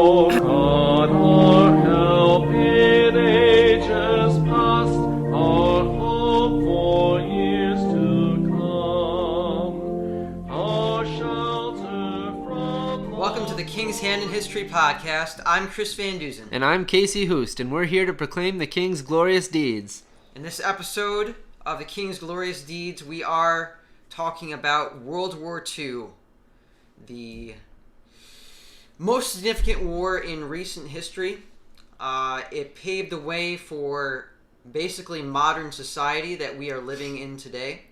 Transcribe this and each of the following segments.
O God, our help in ages past, our hope for years to come, our shelter from... Welcome to the King's Hand in History podcast. I'm Chris Van Dusen. And I'm Casey Hoost, and we're here to proclaim the King's glorious deeds. In this episode of the King's Glorious Deeds, we are talking about World War II, the most significant war in recent history. It paved the way for basically modern society that we are living in today.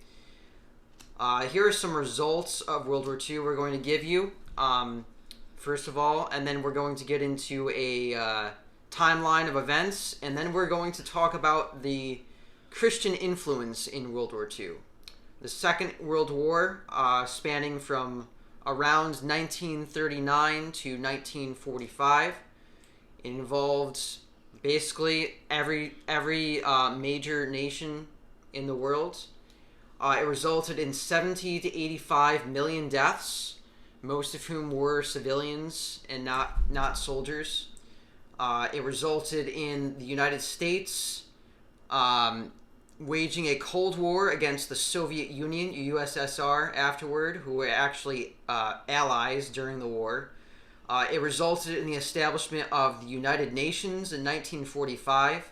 Here are some results of World War II we're going to give you, first of all, and then we're going to get into a timeline of events, and then we're going to talk about the Christian influence in World War II. The Second World War, spanning from around 1939 to 1945. It involved basically every major nation in the world. It resulted in 70 to 85 million deaths, most of whom were civilians and not soldiers. It resulted in the United States waging a Cold War against the Soviet Union, USSR, afterward, who were actually allies during the war. It resulted in the establishment of the United Nations in 1945.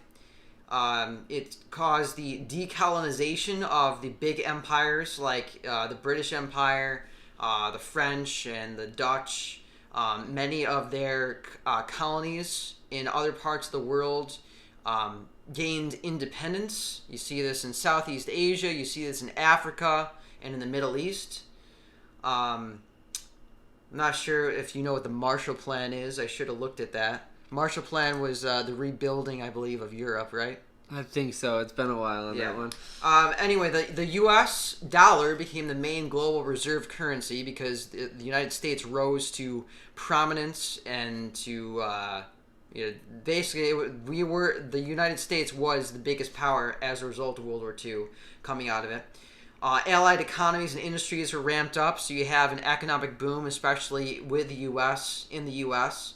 It caused the decolonization of the big empires like the British Empire, the French, and the Dutch. Many of their colonies in other parts of the world gained independence. You see this in Southeast Asia, you see this in Africa, and in the Middle East. I'm not sure if you know what the Marshall Plan is. I should have looked at that. Marshall Plan was the rebuilding, I believe, of Europe, right? I think so. It's been a while on that one. Anyway, the U.S. dollar became the main global reserve currency because the United States rose to prominence and to... basically, the United States was the biggest power as a result of World War II coming out of it. Allied economies and industries were ramped up, so you have an economic boom, especially with the U.S., in the U.S.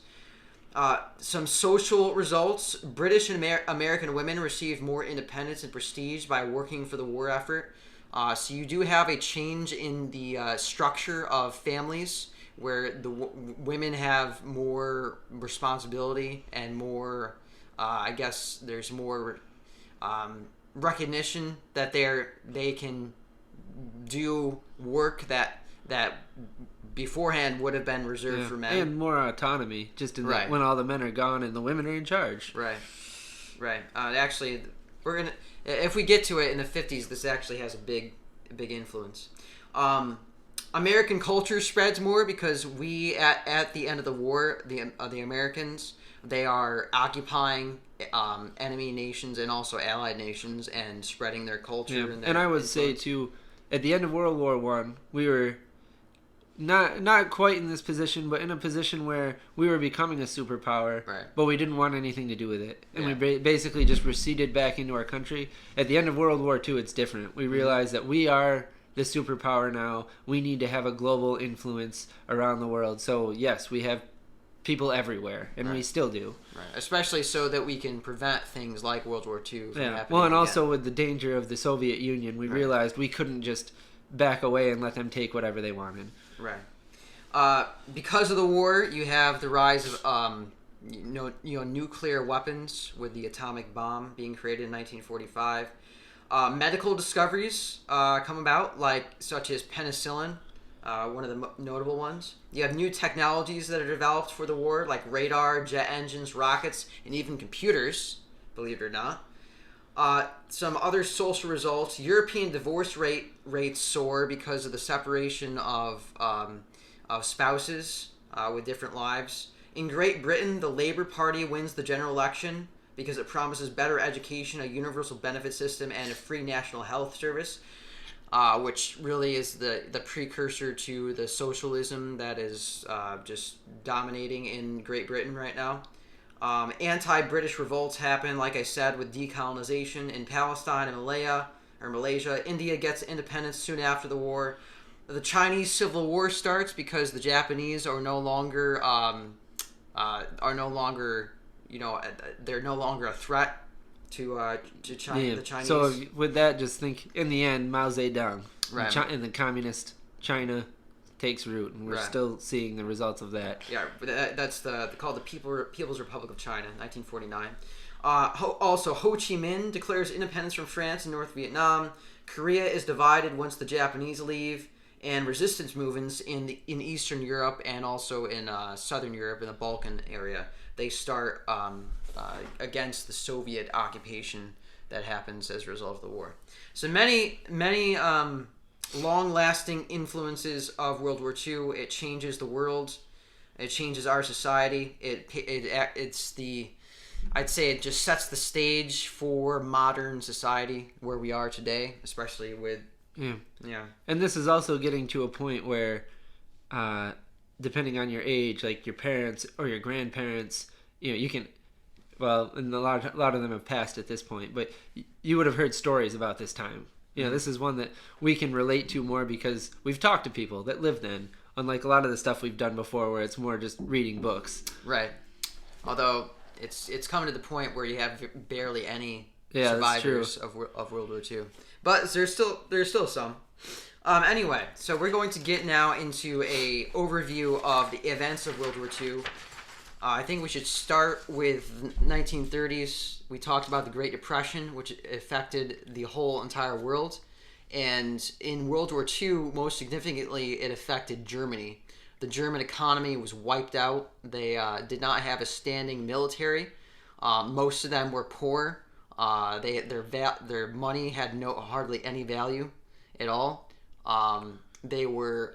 Some social results. British and American women received more independence and prestige by working for the war effort. So you do have a change in the structure of families, where the women have more responsibility and more, I guess there's more recognition that they can do work that beforehand would have been reserved for men. And more autonomy, just in right. when all the men are gone and the women are in charge. Right. Actually, if we get to it in the 50s, this actually has a big influence. American culture spreads more because we, at the end of the war, the Americans, they are occupying enemy nations and also allied nations and spreading their culture. And I would say, too, at the end of World War I, we were not quite in this position, but in a position where we were becoming a superpower, right. But we didn't want anything to do with it. And we basically just receded back into our country. At the end of World War II, it's different. We realized that we are the superpower now. We need to have a global influence around the world. So yes, we have people everywhere, and right. We still do. Right. Especially so that we can prevent things like World War II from happening. Well, and also with the danger of the Soviet Union, we realized we couldn't just back away and let them take whatever they wanted. Right. Because of the war, you have the rise of nuclear weapons, with the atomic bomb being created in 1945. Medical discoveries come about, such as penicillin, one of the notable ones. You have new technologies that are developed for the war, like radar, jet engines, rockets, and even computers, believe it or not. Some other social results. European divorce rates soar because of the separation of spouses with different lives. In Great Britain, the Labour Party wins the general election because it promises better education, a universal benefit system, and a free national health service, which really is the precursor to the socialism that is just dominating in Great Britain right now. Anti-British revolts happen, like I said, with decolonization in Palestine and Malaysia. India gets independence soon after the war. The Chinese Civil War starts because the Japanese are no longer are no longer, they're no longer a threat to China, Yeah. the Chinese. So with that, just think in the end, Mao Zedong, Right. and the communist China takes root, and we're Right. still seeing the results of that. Yeah, that's called the People's Republic of China, 1949. Also, Ho Chi Minh declares independence from France and North Vietnam. Korea is divided once the Japanese leave, and resistance movements in Eastern Europe and also in Southern Europe in the Balkan area, they start against the Soviet occupation that happens as a result of the war. So many long-lasting influences of World War II. It changes the world. It changes our society. I'd say it just sets the stage for modern society where we are today, especially with yeah. And this is also getting to a point where, depending on your age, like your parents or your grandparents, you can. Well, and a lot of them have passed at this point, but you would have heard stories about this time. This is one that we can relate to more because we've talked to people that lived then, unlike a lot of the stuff we've done before where it's more just reading books. Right. Although it's coming to the point where you have barely any survivors of World War II. But there's still some. Anyway, so we're going to get now into a overview of the events of World War II. I think we should start with 1930s. We talked about the Great Depression, which affected the whole entire world. And in World War II, most significantly, it affected Germany. The German economy was wiped out. They did not have a standing military. Most of them were poor. Their money had hardly any value at all. The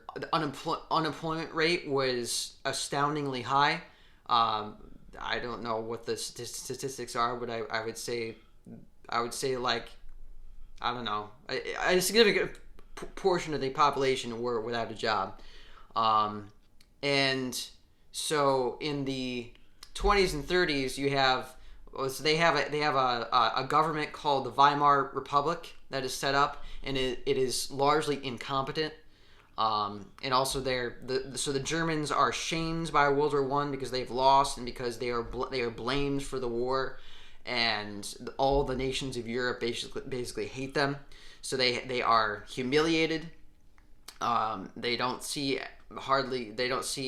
unemployment rate was astoundingly high. I don't know what the statistics are, but I would say like, I don't know, a significant portion of the population were without a job. And so in the 20s and 30s, they have a government called the Weimar Republic that is set up, and it is largely incompetent. And also so the Germans are shamed by World War I because they've lost and because they are blamed for the war, and all the nations of Europe basically hate them. So they are humiliated. They don't see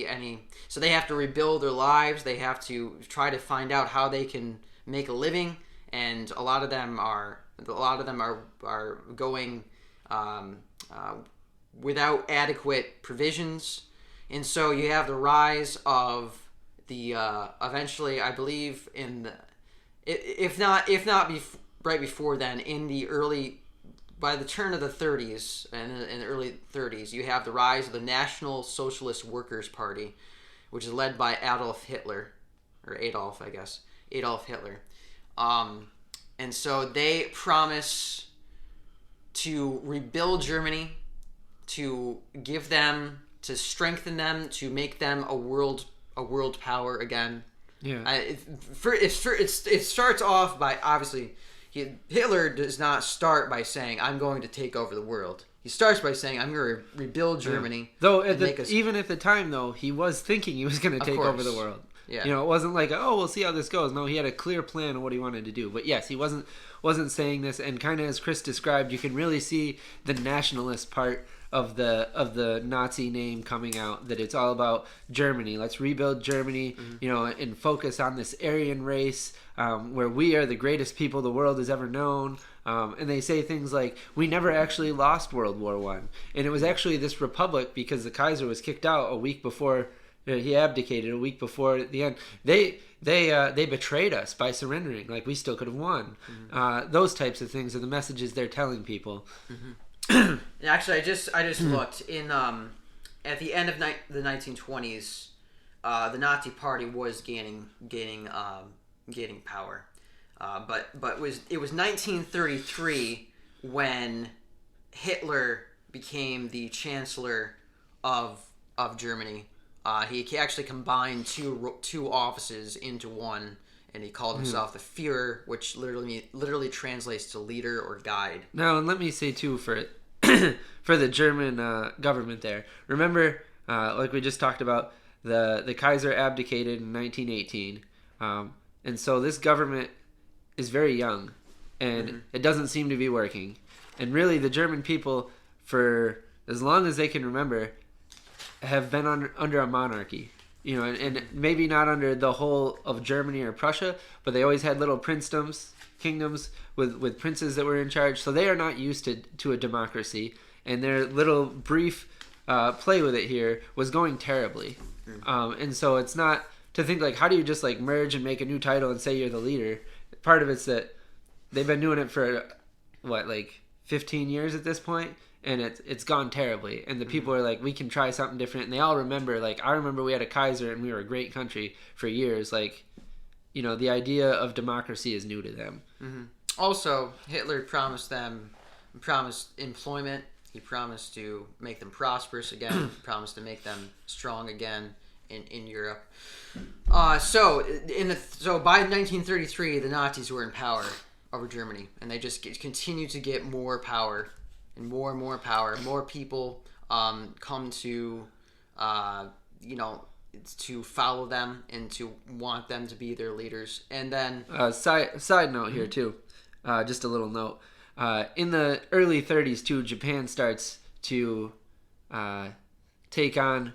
any. So they have to rebuild their lives. They have to try to find out how they can make a living, and a lot of them are going without adequate provisions. And so you have the rise of the eventually, I believe, right before then, by the turn of the 30s and in the early 30s, you have the rise of the National Socialist Workers' Party, which is led by Adolf Hitler. And so they promise to rebuild Germany, to strengthen them, to make them a world power again. Yeah. It starts off by, obviously, Hitler does not start by saying, I'm going to take over the world. He starts by saying, I'm going to rebuild Germany. Yeah. Though even at the time, though, he was thinking he was going to take over the world. Yeah. It wasn't like, oh, we'll see how this goes. No, he had a clear plan of what he wanted to do. But yes, he wasn't saying this, and kind of as Chris described, you can really see the nationalist part of the Nazi name coming out, that it's all about Germany. Let's rebuild Germany, and focus on this Aryan race, where we are the greatest people the world has ever known. And they say things like, we never actually lost World War I. And it was actually this republic, because the Kaiser was kicked out a week before he abdicated, a week before the end. They betrayed us by surrendering. Like, we still could have won. Mm-hmm. Those types of things are the messages they're telling people. Mm-hmm. Actually, I just looked in at the end of the 1920s, the Nazi Party was gaining power, but it was 1933 when Hitler became the Chancellor of Germany. He actually combined two offices into one, and he called himself the Führer, which literally translates to leader or guide. Now, and let me say too, for the German government there, remember, like we just talked about, the Kaiser abdicated in 1918, and so this government is very young, and it doesn't seem to be working. And really, the German people, for as long as they can remember, have been under a monarchy. And maybe not under the whole of Germany or Prussia, but they always had little princedoms, kingdoms with princes that were in charge. So they are not used to a democracy, and their little brief play with it here was going terribly. And so it's not to think like, how do you just like merge and make a new title and say you're the leader? Part of it's that they've been doing it for 15 years at this point, and it's gone terribly. And the people are like, we can try something different. And they all remember, like, I remember we had a Kaiser and we were a great country for years. Like, the idea of democracy is new to them. Also, Hitler promised employment. He promised to make them prosperous again. He promised to make them strong again in Europe. So by 1933, the Nazis were in power over Germany, and they just continue to get more power and more power. More people come to to follow them and to want them to be their leaders. And then side note here too, just a little note. In the early 30s too, Japan starts to take on,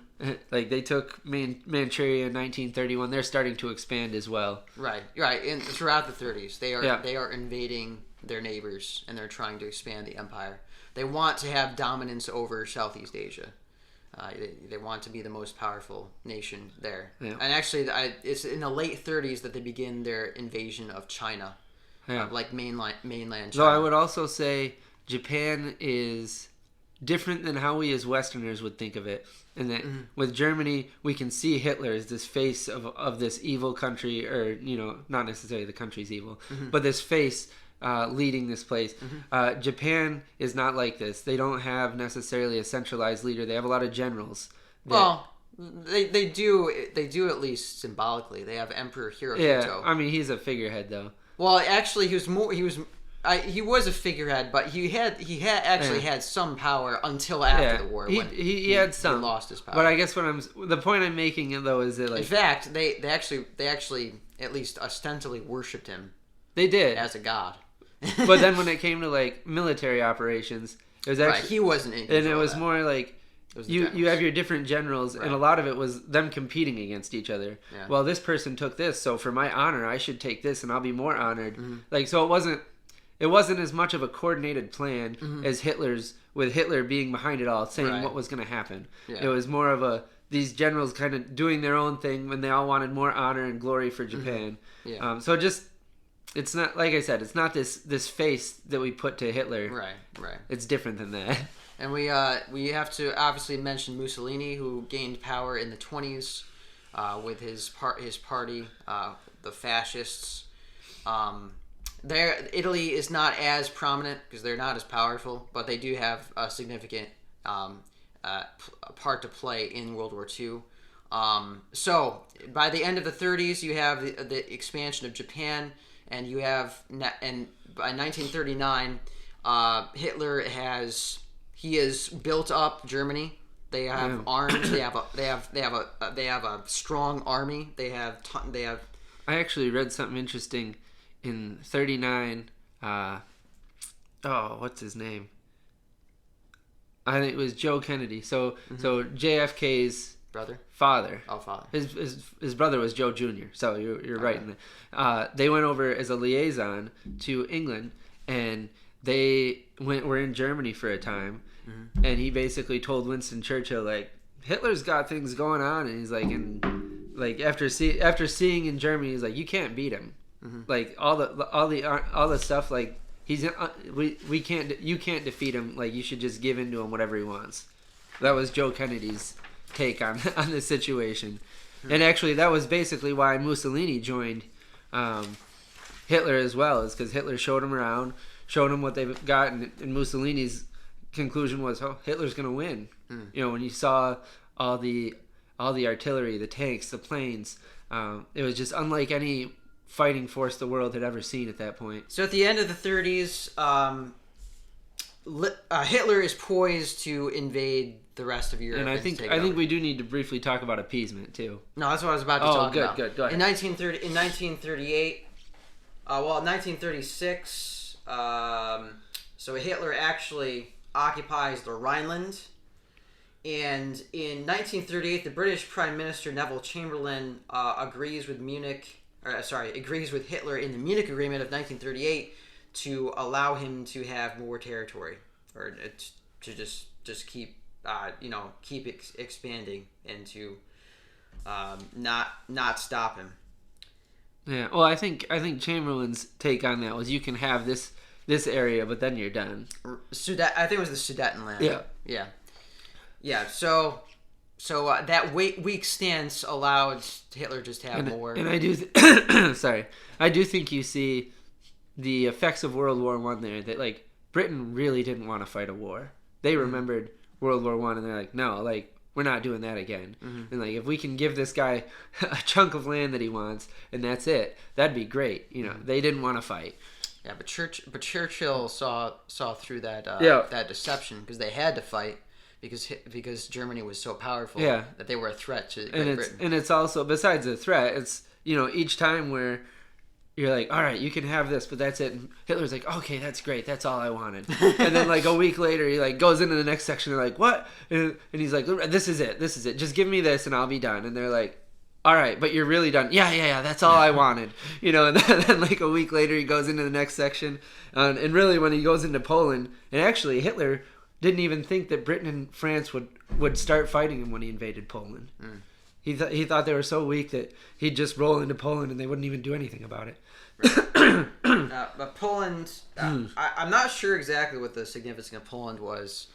like they took Manchuria in 1931. They're starting to expand as well. Right. And throughout the 30s, they are invading their neighbors, and they're trying to expand the empire. They want to have dominance over Southeast Asia. They want to be the most powerful nation there. Yeah. And actually, it's in the late 30s that they begin their invasion of China, like mainland China. Though I would also say Japan is different than how we as Westerners would think of it. And that with Germany, we can see Hitler as this face of this evil country, or, not necessarily the country's evil, but this face leading this place. Japan is not like this. They don't have necessarily a centralized leader. They have a lot of generals. They do at least symbolically. They have Emperor Hirohito. Yeah, I mean, he's a figurehead though. Well, actually, he was a figurehead, but he had some power until after the war. He had some. He lost his power. But I guess the point I'm making though is that, like, in fact, they actually at least ostensibly worshipped him. They did as a god. But then when it came to like military operations, it was actually he wasn't in control, and it was more like you have your different generals, and a lot of it was them competing against each other. Yeah. Well, this person took this, so for my honor, I should take this, and I'll be more honored. Like, so it wasn't as much of a coordinated plan as Hitler's, with Hitler being behind it all, saying what was going to happen. Yeah. It was more of these generals kind of doing their own thing when they all wanted more honor and glory for Japan. Yeah. So it's not, like I said, it's not this face that we put to Hitler. Right. It's different than that. And we have to obviously mention Mussolini, who gained power in the 1920s with his party, the fascists. Italy is not as prominent because they're not as powerful, but they do have a significant part to play in World War II. So by the end of the 30s, you have the expansion of Japan, and by 1939, Hitler has built up Germany. They have arms. They have a strong army. They have. I actually read something interesting in 1939. What's his name? I think it was Joe Kennedy. So JFK's father. Oh, father. His brother was Joe Jr. So you're right in that. They went over as a liaison to England, and they were in Germany for a time. And he basically told Winston Churchill, like, Hitler's got things going on, and he's like, after seeing in Germany, he's like, you can't beat him. Like all the stuff, like you can't defeat him. Like, you should just give in to him whatever he wants. That was Joe Kennedy's take on the situation. And actually, that was basically why Mussolini joined Hitler as well, is because Hitler showed him around, showed him what they've got, and Mussolini's conclusion was, Hitler's gonna win. When you saw all the artillery, the tanks, the planes, it was just unlike any fighting force the world had ever seen at that point. So at the end of the 30s, Hitler is poised to invade the rest of Europe. And I take it think over. we do need to briefly talk about appeasement too. No, that's what I was about to talk about. Good. Go ahead. In 1938, in 1936, so Hitler actually occupies the Rhineland. And in 1938, the British Prime Minister Neville Chamberlain agrees with Hitler in the Munich Agreement of 1938 to allow him to have more territory, or to just keep expanding and to not stop him. Yeah. Well, I think Chamberlain's take on that was you can have this area, but then you're done. I think it was the Sudetenland. Yeah. Yeah. So that weak stance allowed Hitler just to have more. And I do, I do think you see the effects of World War I there. That like Britain really didn't want to fight a war. They remembered World War I, and they're like, no, like we're not doing that again. Mm-hmm. And like if we can give this guy a chunk of land that he wants, and that's it, that'd be great. You know, they didn't want to fight. Yeah, but Churchill saw through that that deception because they had to fight. Because Germany was so powerful that they were a threat to Great Britain. And it's also, besides a threat, it's, each time where you're like, all right, you can have this, but that's it. And Hitler's like, okay, that's great. That's all I wanted. And then like a week later, he like goes into the next section. They're like, what? And he's like, this is it. Just give me this and I'll be done. And they're like, all right, but you're really done. Yeah. That's all I wanted. And then like a week later, he goes into the next section. And really when he goes into Poland, and actually Hitler didn't even think that Britain and France would start fighting him when he invaded Poland. Mm. He thought they were so weak that he'd just roll into Poland and they wouldn't even do anything about it. Right. But Poland, I'm not sure exactly what the significance of Poland was.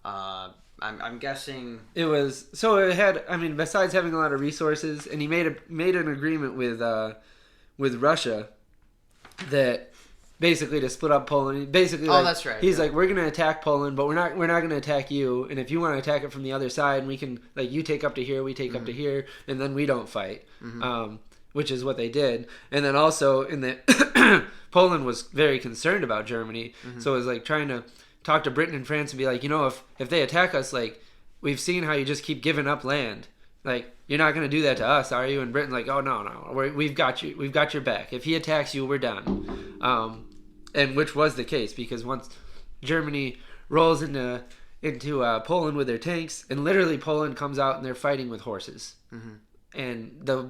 I'm guessing it was it had. I mean, besides having a lot of resources, and he made an agreement with Russia that. Basically, to split up Poland. Basically, that's right. He's like, we're gonna attack Poland, but we're not gonna attack you. And if you want to attack it from the other side, we can you take up to here, we take up to here, and then we don't fight. Mm-hmm. Which is what they did. And then also in the Poland was very concerned about Germany, so it was like trying to talk to Britain and France and be like, if they attack us, like we've seen how you just keep giving up land. Like, you're not going to do that to us, are you? And Britain like, oh, no. We've got you. We've got your back. If he attacks you, we're done. And which was the case, because once Germany rolls into Poland with their tanks, and literally Poland comes out and they're fighting with horses. Mm-hmm. And the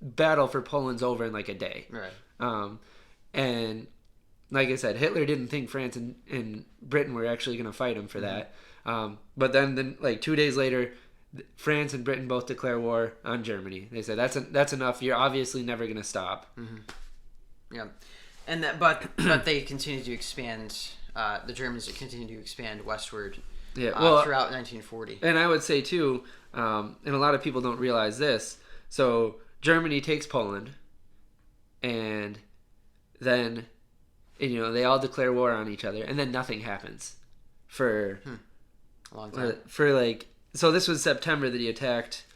battle for Poland's over in like a day. Right. And like I said, Hitler didn't think France and Britain were actually going to fight him for that. But then like 2 days later, France and Britain both declare war on Germany. They said that's enough. You're obviously never going to stop. Mm-hmm. Yeah, and but they continue to expand. The Germans continue to expand westward. Yeah, throughout 1940. And I would say too, and a lot of people don't realize this. So Germany takes Poland, and then they all declare war on each other, and then nothing happens for a long time. So this was September that he attacked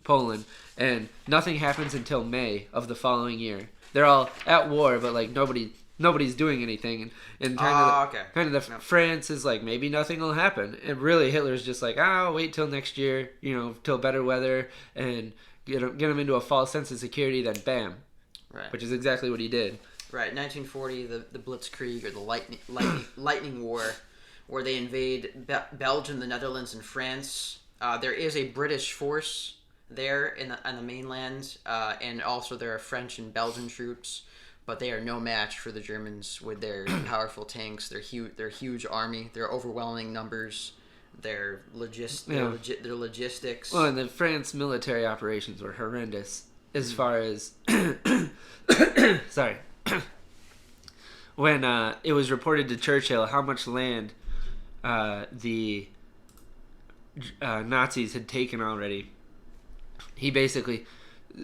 Poland. And nothing happens until May of the following year. They're all at war, but like nobody's doing anything. And France is like, maybe nothing will happen. And really Hitler's just like, wait till next year, till better weather, and get him into a false sense of security, then bam. Right. Which is exactly what he did. Right, 1940, the Blitzkrieg, or the Lightning War, where they invade Belgium, the Netherlands, and France. There is a British force there on the mainland, and also there are French and Belgian troops, but they are no match for the Germans with their powerful tanks, their huge army, their overwhelming numbers, their logistics. Well, and the France military operations were horrendous as far as sorry. When it was reported to Churchill how much land the Nazis had taken already, he basically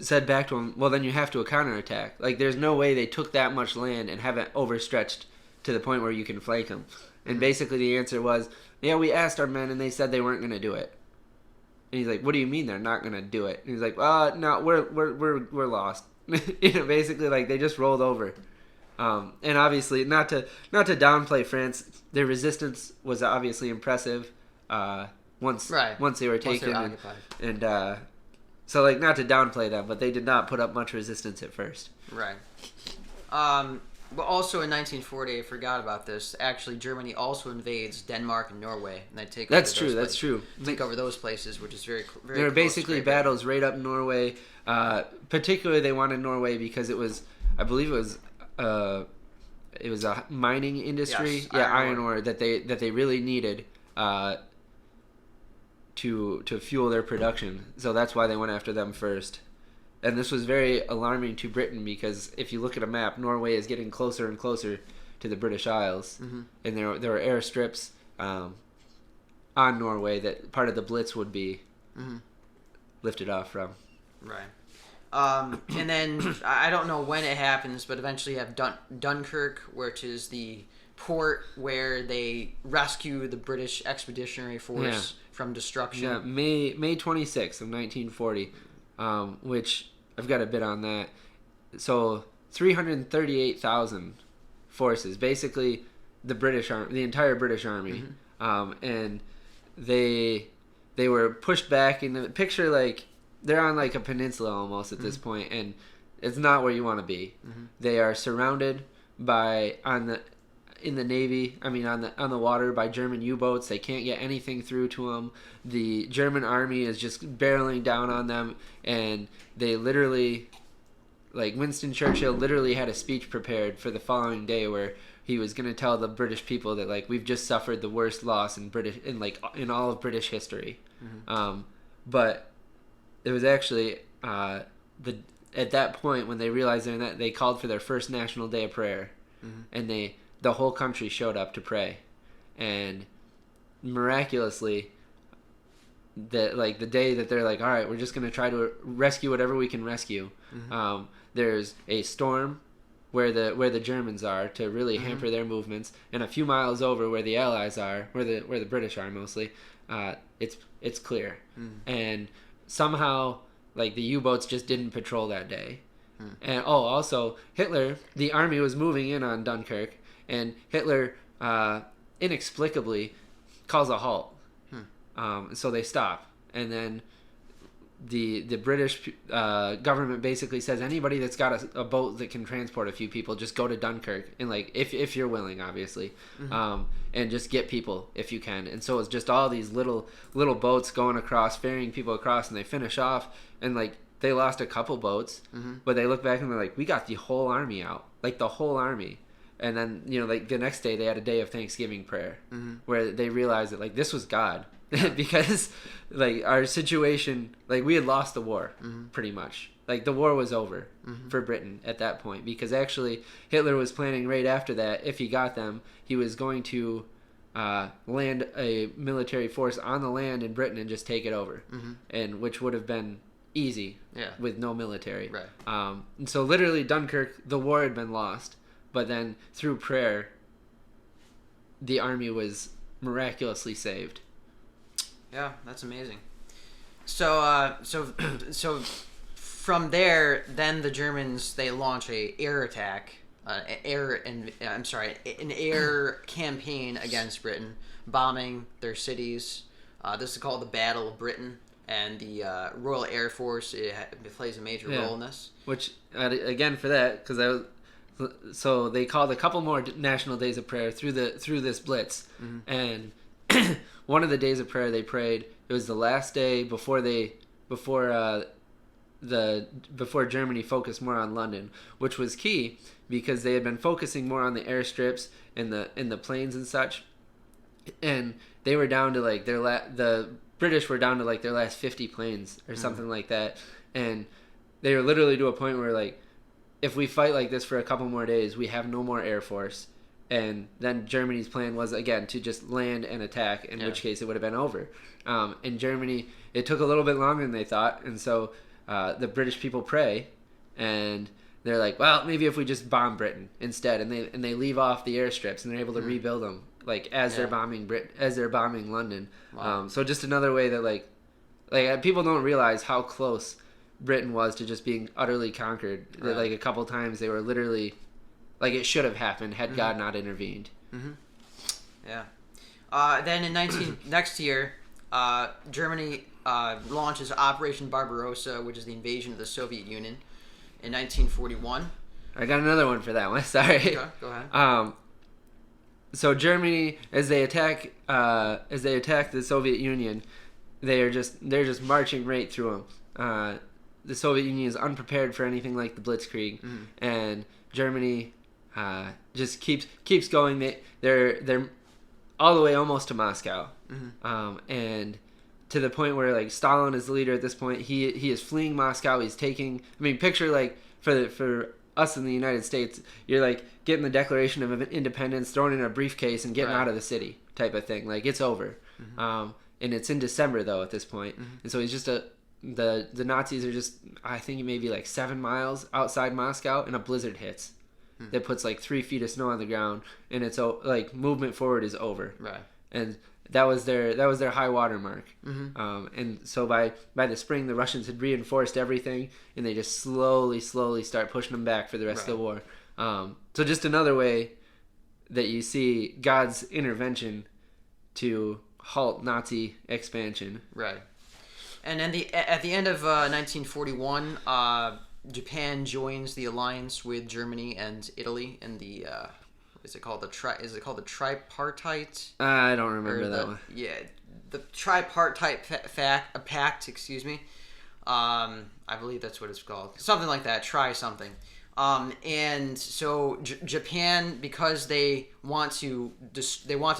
said back to him, well, then you have to counterattack. Like, there's no way they took that much land and haven't overstretched to the point where you can flank them. And basically the answer was, yeah, we asked our men and they said they weren't going to do it. And he's like, what do you mean they're not going to do it? And he's like, no, we're lost. Basically, like, they just rolled over. And obviously, not to downplay France, their resistance was obviously impressive. Once they were taken, and so like not to downplay them, but they did not put up much resistance at first. Right. But also in 1940, I forgot about this. Actually, Germany also invades Denmark and Norway, and they take. That's true. Take over those places, which is very. There were basically battles right up Norway. Particularly, they wanted Norway because it was, I believe, it was a mining industry. Yes, iron ore that they really needed. To fuel their production, so that's why they went after them first. And this was very alarming to Britain because if you look at a map, Norway is getting closer and closer to the British Isles, and there are airstrips on Norway that part of the Blitz would be lifted off from. Right. And then I don't know when it happens, but eventually you have Dunkirk, which is the port where they rescue the British Expeditionary Force from destruction. Yeah, May 26th of 1940, which I've got a bit on that. So 338,000 forces, basically the entire British Army, and they were pushed back in the picture like they're on like a peninsula almost at this point, and it's not where you want to be. They are surrounded by in the Navy, on the water by German U-boats. They can't get anything through to them. The German army is just barreling down on them, and they literally, like Winston Churchill literally had a speech prepared for the following day where he was going to tell the British people that like we've just suffered the worst loss in all of British history. But it was actually at that point when they realized that they called for their first national day of prayer, and the whole country showed up to pray, and miraculously, the day that they're like, all right, we're just going to try to rescue whatever we can rescue. There's a storm where the Germans are to really hamper their movements, and a few miles over where the Allies are, where the British are mostly, it's clear, and somehow like the U-boats just didn't patrol that day. And also Hitler, the army was moving in on Dunkirk. And Hitler inexplicably calls a halt. So they stop. And then the British government basically says anybody that's got a boat that can transport a few people, just go to Dunkirk. And like if you're willing, obviously. And just get people if you can. And so it's just all these little boats going across, ferrying people across, and they finish off. And like they lost a couple boats. But they look back and they're like, we got the whole army out. Like the whole army. And then, like the next day they had a day of Thanksgiving prayer where they realized that like this was God because like our situation, like we had lost the war pretty much. Like the war was over for Britain at that point because actually Hitler was planning right after that, if he got them, he was going to land a military force on the land in Britain and just take it over, and which would have been easy with no military. Right. And so literally Dunkirk, the war had been lost. But then, through prayer, the army was miraculously saved. Yeah, that's amazing. So from there, then the Germans they launch an air campaign against Britain, bombing their cities. This is called the Battle of Britain, and the Royal Air Force it plays a major role in this. Which again for that because so they called a couple more national days of prayer through this blitz, and one of the days of prayer they prayed. It was the last day before Germany focused more on London, which was key because they had been focusing more on the airstrips and the planes and such, and they were down to like the British were down to like their last 50 planes or something like that, and they were literally to a point where like, if we fight like this for a couple more days, we have no more air force. And then Germany's plan was, again, to just land and attack, in which case it would have been over. In Germany, it took a little bit longer than they thought. And so the British people pray, and they're like, well, maybe if we just bomb Britain instead. And they leave off the airstrips, and they're able to rebuild them like as they're bombing London. Wow. So just another way that like people don't realize how close Britain was to just being utterly conquered. Right. Like a couple times they were literally like it should have happened had God not intervened. Yeah. Then in next year, Germany launches Operation Barbarossa, which is the invasion of the Soviet Union in 1941. I got another one for that one. Sorry. Okay, go ahead. So Germany, as they attack the Soviet Union, they're just marching right through them. The Soviet Union is unprepared for anything like the Blitzkrieg, and Germany just keeps going. They're all the way almost to Moscow, and to the point where like Stalin is the leader at this point. He is fleeing Moscow. He's taking. I mean, picture like for us in the United States, you're like getting the Declaration of Independence, throwing it in a briefcase, and getting out of the city type of thing. Like it's over. And it's in December though at this point. And so he's just the Nazis are just, I think maybe like 7 miles outside Moscow, and a blizzard hits that puts like 3 feet of snow on the ground, and it's like movement forward is over. Right. And that was their high water mark. And so by the spring, the Russians had reinforced everything, and they just slowly start pushing them back for the rest of the war. So just another way that you see God's intervention to halt Nazi expansion. Right. And then at the end of 1941, Japan joins the alliance with Germany and Italy in the is it called the tripartite? I don't remember that one. Yeah, the tripartite pact. Excuse me. I believe that's what it's called. Something like that. Try something. And so Japan, because they want to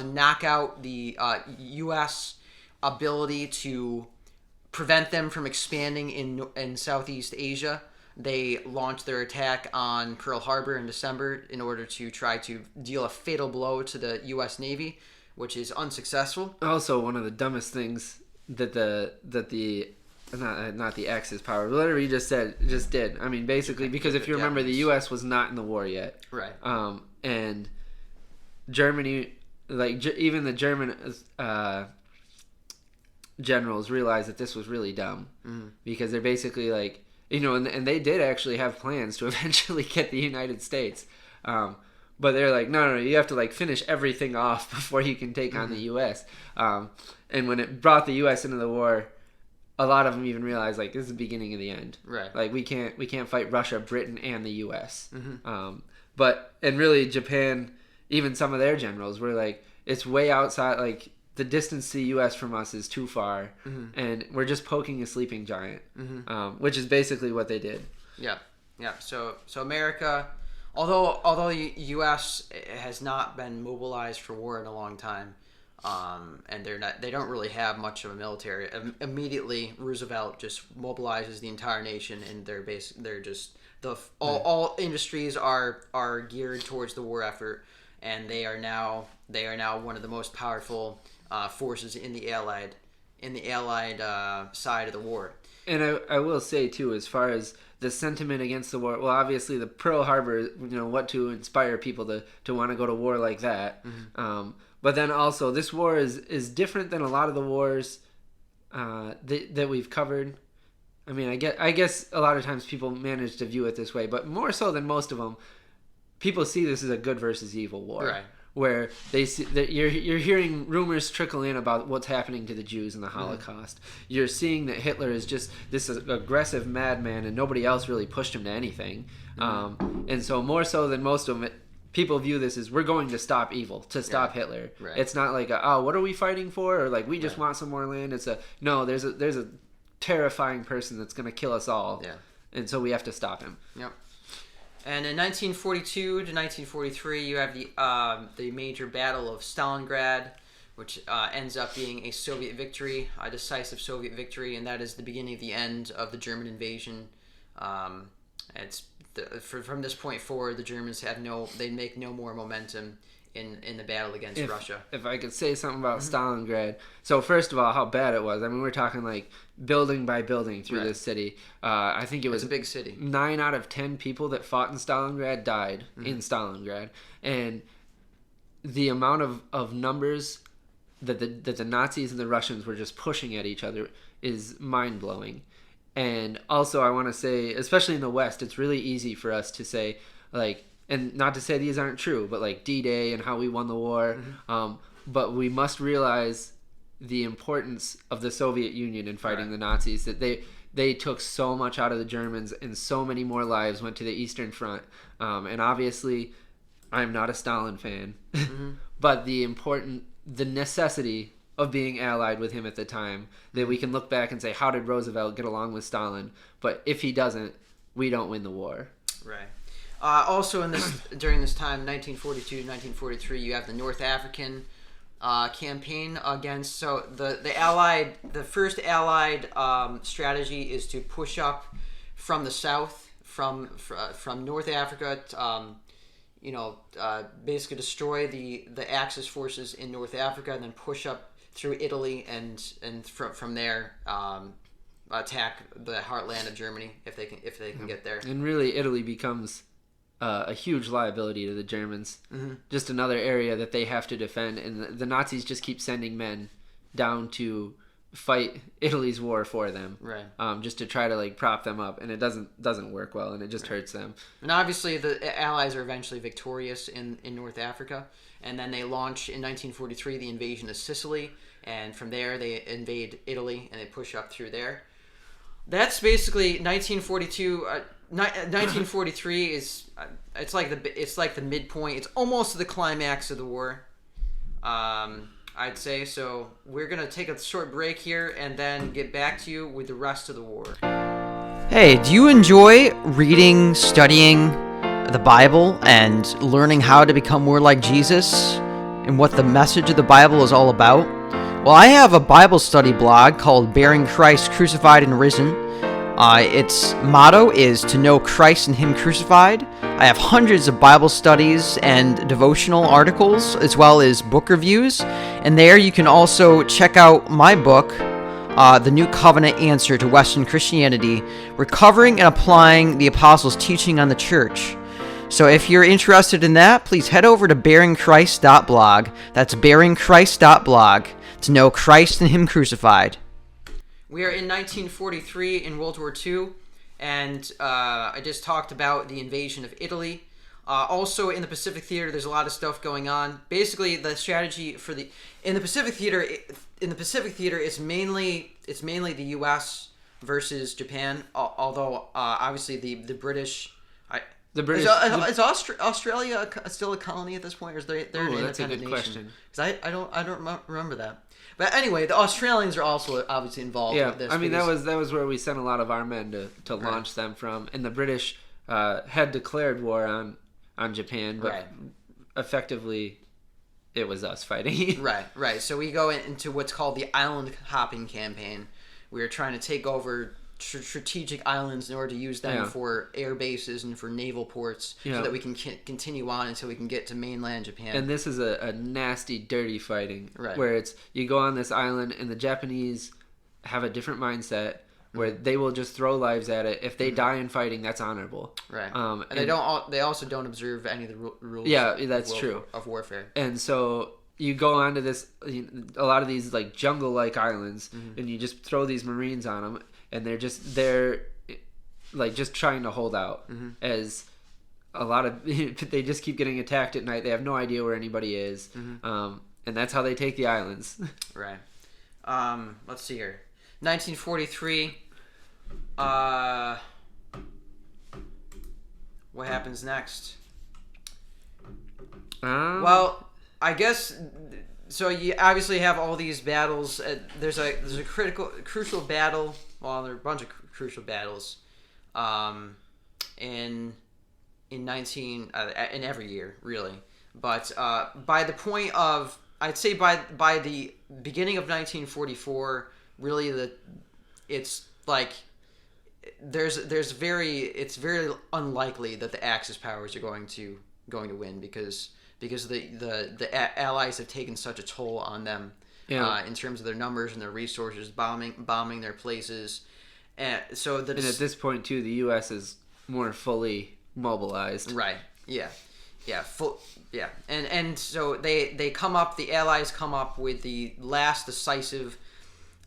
knock out the U.S. ability to prevent them from expanding in Southeast Asia, they launched their attack on Pearl Harbor in December in order to try to deal a fatal blow to the U.S. Navy, which is unsuccessful. Also, one of the dumbest things that the not the Axis power, but whatever you just said, just did. I mean, basically, because if you remember, the U.S. was not in the war yet. Right. And Germany, like even the German generals realized that this was really dumb, because they're basically like, and they did actually have plans to eventually get the United States. But they're like, no, you have to like finish everything off before you can take on the U.S. And when it brought the U.S. into the war, a lot of them even realized like this is the beginning of the end. Right. Like we can't fight Russia, Britain, and the U.S. And really Japan, even some of their generals were like, it's way outside. Like the distance to the U.S. from us is too far, and we're just poking a sleeping giant, which is basically what they did. Yeah. So America, although the U.S. has not been mobilized for war in a long time. And they don't really have much of a military. Immediately, Roosevelt just mobilizes the entire nation, and all industries are geared towards the war effort, and they are now one of the most powerful forces in the Allied side of the war. And I will say too, as far as the sentiment against the war, well, obviously the Pearl Harbor, what to inspire people to want to go to war like that. But then also, this war is different than a lot of the wars that we've covered. I mean, I guess a lot of times people manage to view it this way, but more so than most of them, people see this as a good versus evil war. Right. Where they see that you're hearing rumors trickle in about what's happening to the Jews in the Holocaust. You're seeing that Hitler is just this aggressive madman, and nobody else really pushed him to anything. And so more so than most of them, people view this as we're going to stop evil, to stop Hitler. Right. It's not like what are we fighting for, or like we just want some more land. It's there's a terrifying person that's going to kill us all. Yeah. And so we have to stop him. Yep. And in 1942 to 1943, you have the major Battle of Stalingrad, which ends up being a Soviet victory, a decisive Soviet victory, and that is the beginning of the end of the German invasion. From this point forward, the Germans they make no more momentum in the battle against Russia. If I could say something about Stalingrad. So first of all, how bad it was. I mean, we're talking like building by building through this city. I think it was a big city. 9 out of 10 people that fought in Stalingrad died in Stalingrad. And the amount of numbers that the Nazis and the Russians were just pushing at each other is mind-blowing. And also I want to say, especially in the West, it's really easy for us to say, like, and not to say these aren't true, but like D-Day and how we won the war. But we must realize the importance of the Soviet Union in fighting the Nazis, that they took so much out of the Germans and so many more lives went to the Eastern Front. And obviously, I'm not a Stalin fan, but the necessity of being allied with him at the time, that we can look back and say, how did Roosevelt get along with Stalin? But if he doesn't, we don't win the war. Right. Also, during this time, 1942 to 1943, you have the North African campaign against. So the first Allied strategy is to push up from the south, from North Africa. Basically destroy the Axis forces in North Africa, and then push up through Italy, and from there attack the heartland of Germany if they can get there. And really, Italy becomes a huge liability to the Germans. Just another area that they have to defend, and the Nazis just keep sending men down to fight Italy's war for them, right? Just to try to like prop them up, and it doesn't work well, and it just hurts them. And obviously, the Allies are eventually victorious in North Africa, and then they launch in 1943 the invasion of Sicily, and from there they invade Italy and they push up through there. That's basically 1942. 1943 is it's like the midpoint. It's almost the climax of the war. I'd say. So we're going to take a short break here and then get back to you with the rest of the war. Hey, do you enjoy reading, studying the Bible, and learning how to become more like Jesus and what the message of the Bible is all about? Well, I have a Bible study blog called Bearing Christ Crucified and Risen. Its motto is to know Christ and Him crucified. I have hundreds of Bible studies and devotional articles, as well as book reviews. And there you can also check out my book, The New Covenant Answer to Western Christianity, Recovering and Applying the Apostles' Teaching on the Church. So if you're interested in that, please head over to bearingchrist.blog. That's bearingchrist.blog to know Christ and Him crucified. We are in 1943 in World War II, and I just talked about the invasion of Italy. Also in the Pacific Theater, there's a lot of stuff going on. Basically, the strategy in the Pacific Theater, it's mainly the U.S. versus Japan. Although obviously the British. Is Australia still a colony at this point, or is they're an independent that's a good nation? Question. Because I don't remember that. But anyway, the Australians are also obviously involved with this. I mean, that was where we sent a lot of our men to launch them from. And the British had declared war on Japan, but effectively it was us fighting. Right. So we go into what's called the island hopping campaign. We are trying to take over strategic islands in order to use them for air bases and for naval ports, so that we can continue on until we can get to mainland Japan. And this is a nasty, dirty fighting, where it's you go on this island, and the Japanese have a different mindset where they will just throw lives at it. If they die in fighting, that's honorable. Right. And they also don't observe any of the rules. Yeah, that's true. Of warfare. And so you go onto this, a lot of these like jungle-like islands, and you just throw these Marines on them. And they're like just trying to hold out, as a lot of they just keep getting attacked at night. They have no idea where anybody is, and that's how they take the islands. Right. Let's see here. 1943. What happens next? Well, I guess. So you obviously have all these battles. There's a crucial battle. Well, there are a bunch of crucial battles, in every year really. But by the point of, I'd say by the beginning of 1944, really it's like it's very unlikely that the Axis powers are going to win because the Allies have taken such a toll on them. In terms of their numbers and their resources, bombing their places, and so and at this point too, the U.S. is more fully mobilized. Right. Yeah. And so they come up. The Allies come up with the last decisive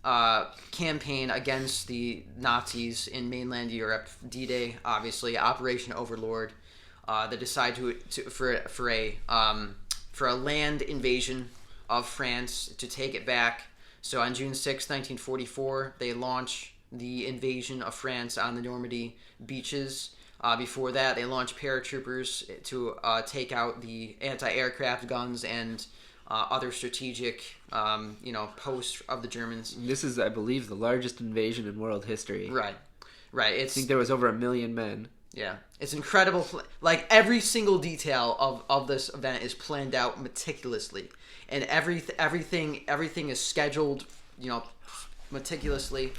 campaign against the Nazis in mainland Europe. D-Day, obviously, Operation Overlord. they decide for a land invasion of France to take it back. So on June 6, 1944, they launch the invasion of France on the Normandy beaches. Before that, they launch paratroopers to take out the anti-aircraft guns and other strategic, posts of the Germans. This is, I believe, the largest invasion in world history. Right. I think there was over 1 million men. Yeah, it's incredible. Like every single detail of this event is planned out meticulously, and everything is scheduled, meticulously.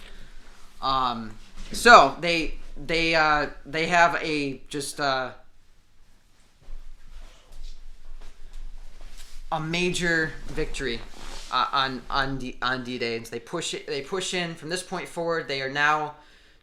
So they have a major victory on D-Day, and so they push in from this point forward. They are now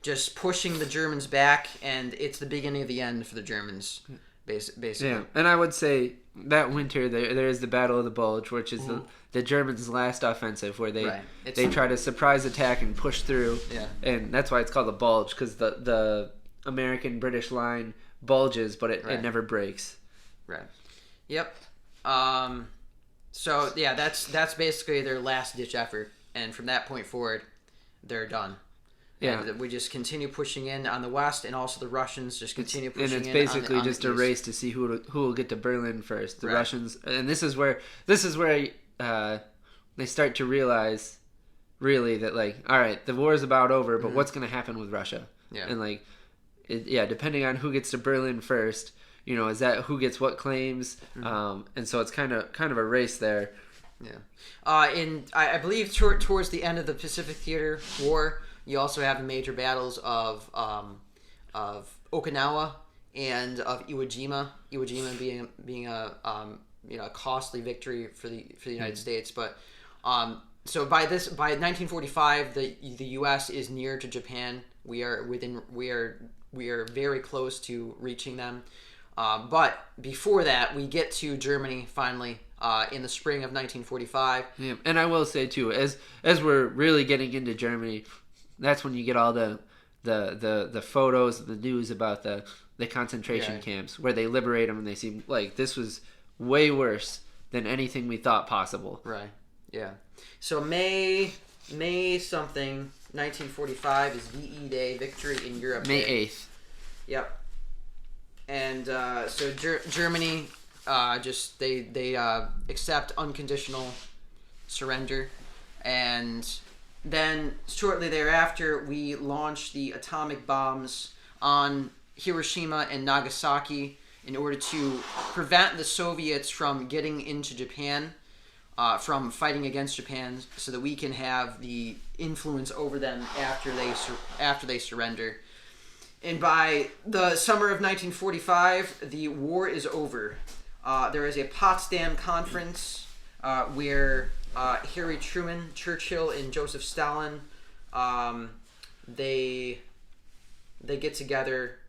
just pushing the Germans back, and it's the beginning of the end for the Germans, basically. Yeah, and I would say that winter there is the Battle of the Bulge, which is the Germans' last offensive, where they try to surprise attack and push through. Yeah, and that's why it's called the Bulge, because the American-British line bulges, but it never breaks. Right. Yep. So yeah, that's basically their last-ditch effort, and from that point forward, they're done. Yeah, and we just continue pushing in on the west, and also the Russians just continue pushing in. And it's basically just a race to see who will get to Berlin first. The Russians, and this is where they start to realize, really, that all right, the war is about over, but what's going to happen with Russia? Yeah, and depending on who gets to Berlin first, is that who gets what claims? And so it's kind of a race there. Yeah, I believe towards the end of the Pacific Theater War, you also have the major battles of Okinawa and of Iwo Jima. Iwo Jima being a costly victory for the United States. But so by 1945, the U.S. is near to Japan. We are very close to reaching them. But before that, we get to Germany finally. In the spring of 1945. Yeah, and I will say too, as we're really getting into Germany, that's when you get all the photos, the news about the concentration camps where they liberate them, and they seem like this was way worse than anything we thought possible. Right. Yeah. So May something 1945 is VE Day, Victory in Europe. May 8th. Yep. And so Germany. They accept unconditional surrender, and then shortly thereafter we launch the atomic bombs on Hiroshima and Nagasaki in order to prevent the Soviets from getting into Japan, from fighting against Japan, so that we can have the influence over them after they surrender. And by the summer of 1945, the war is over. There is a Potsdam Conference where Harry Truman, Churchill, and Joseph Stalin they get together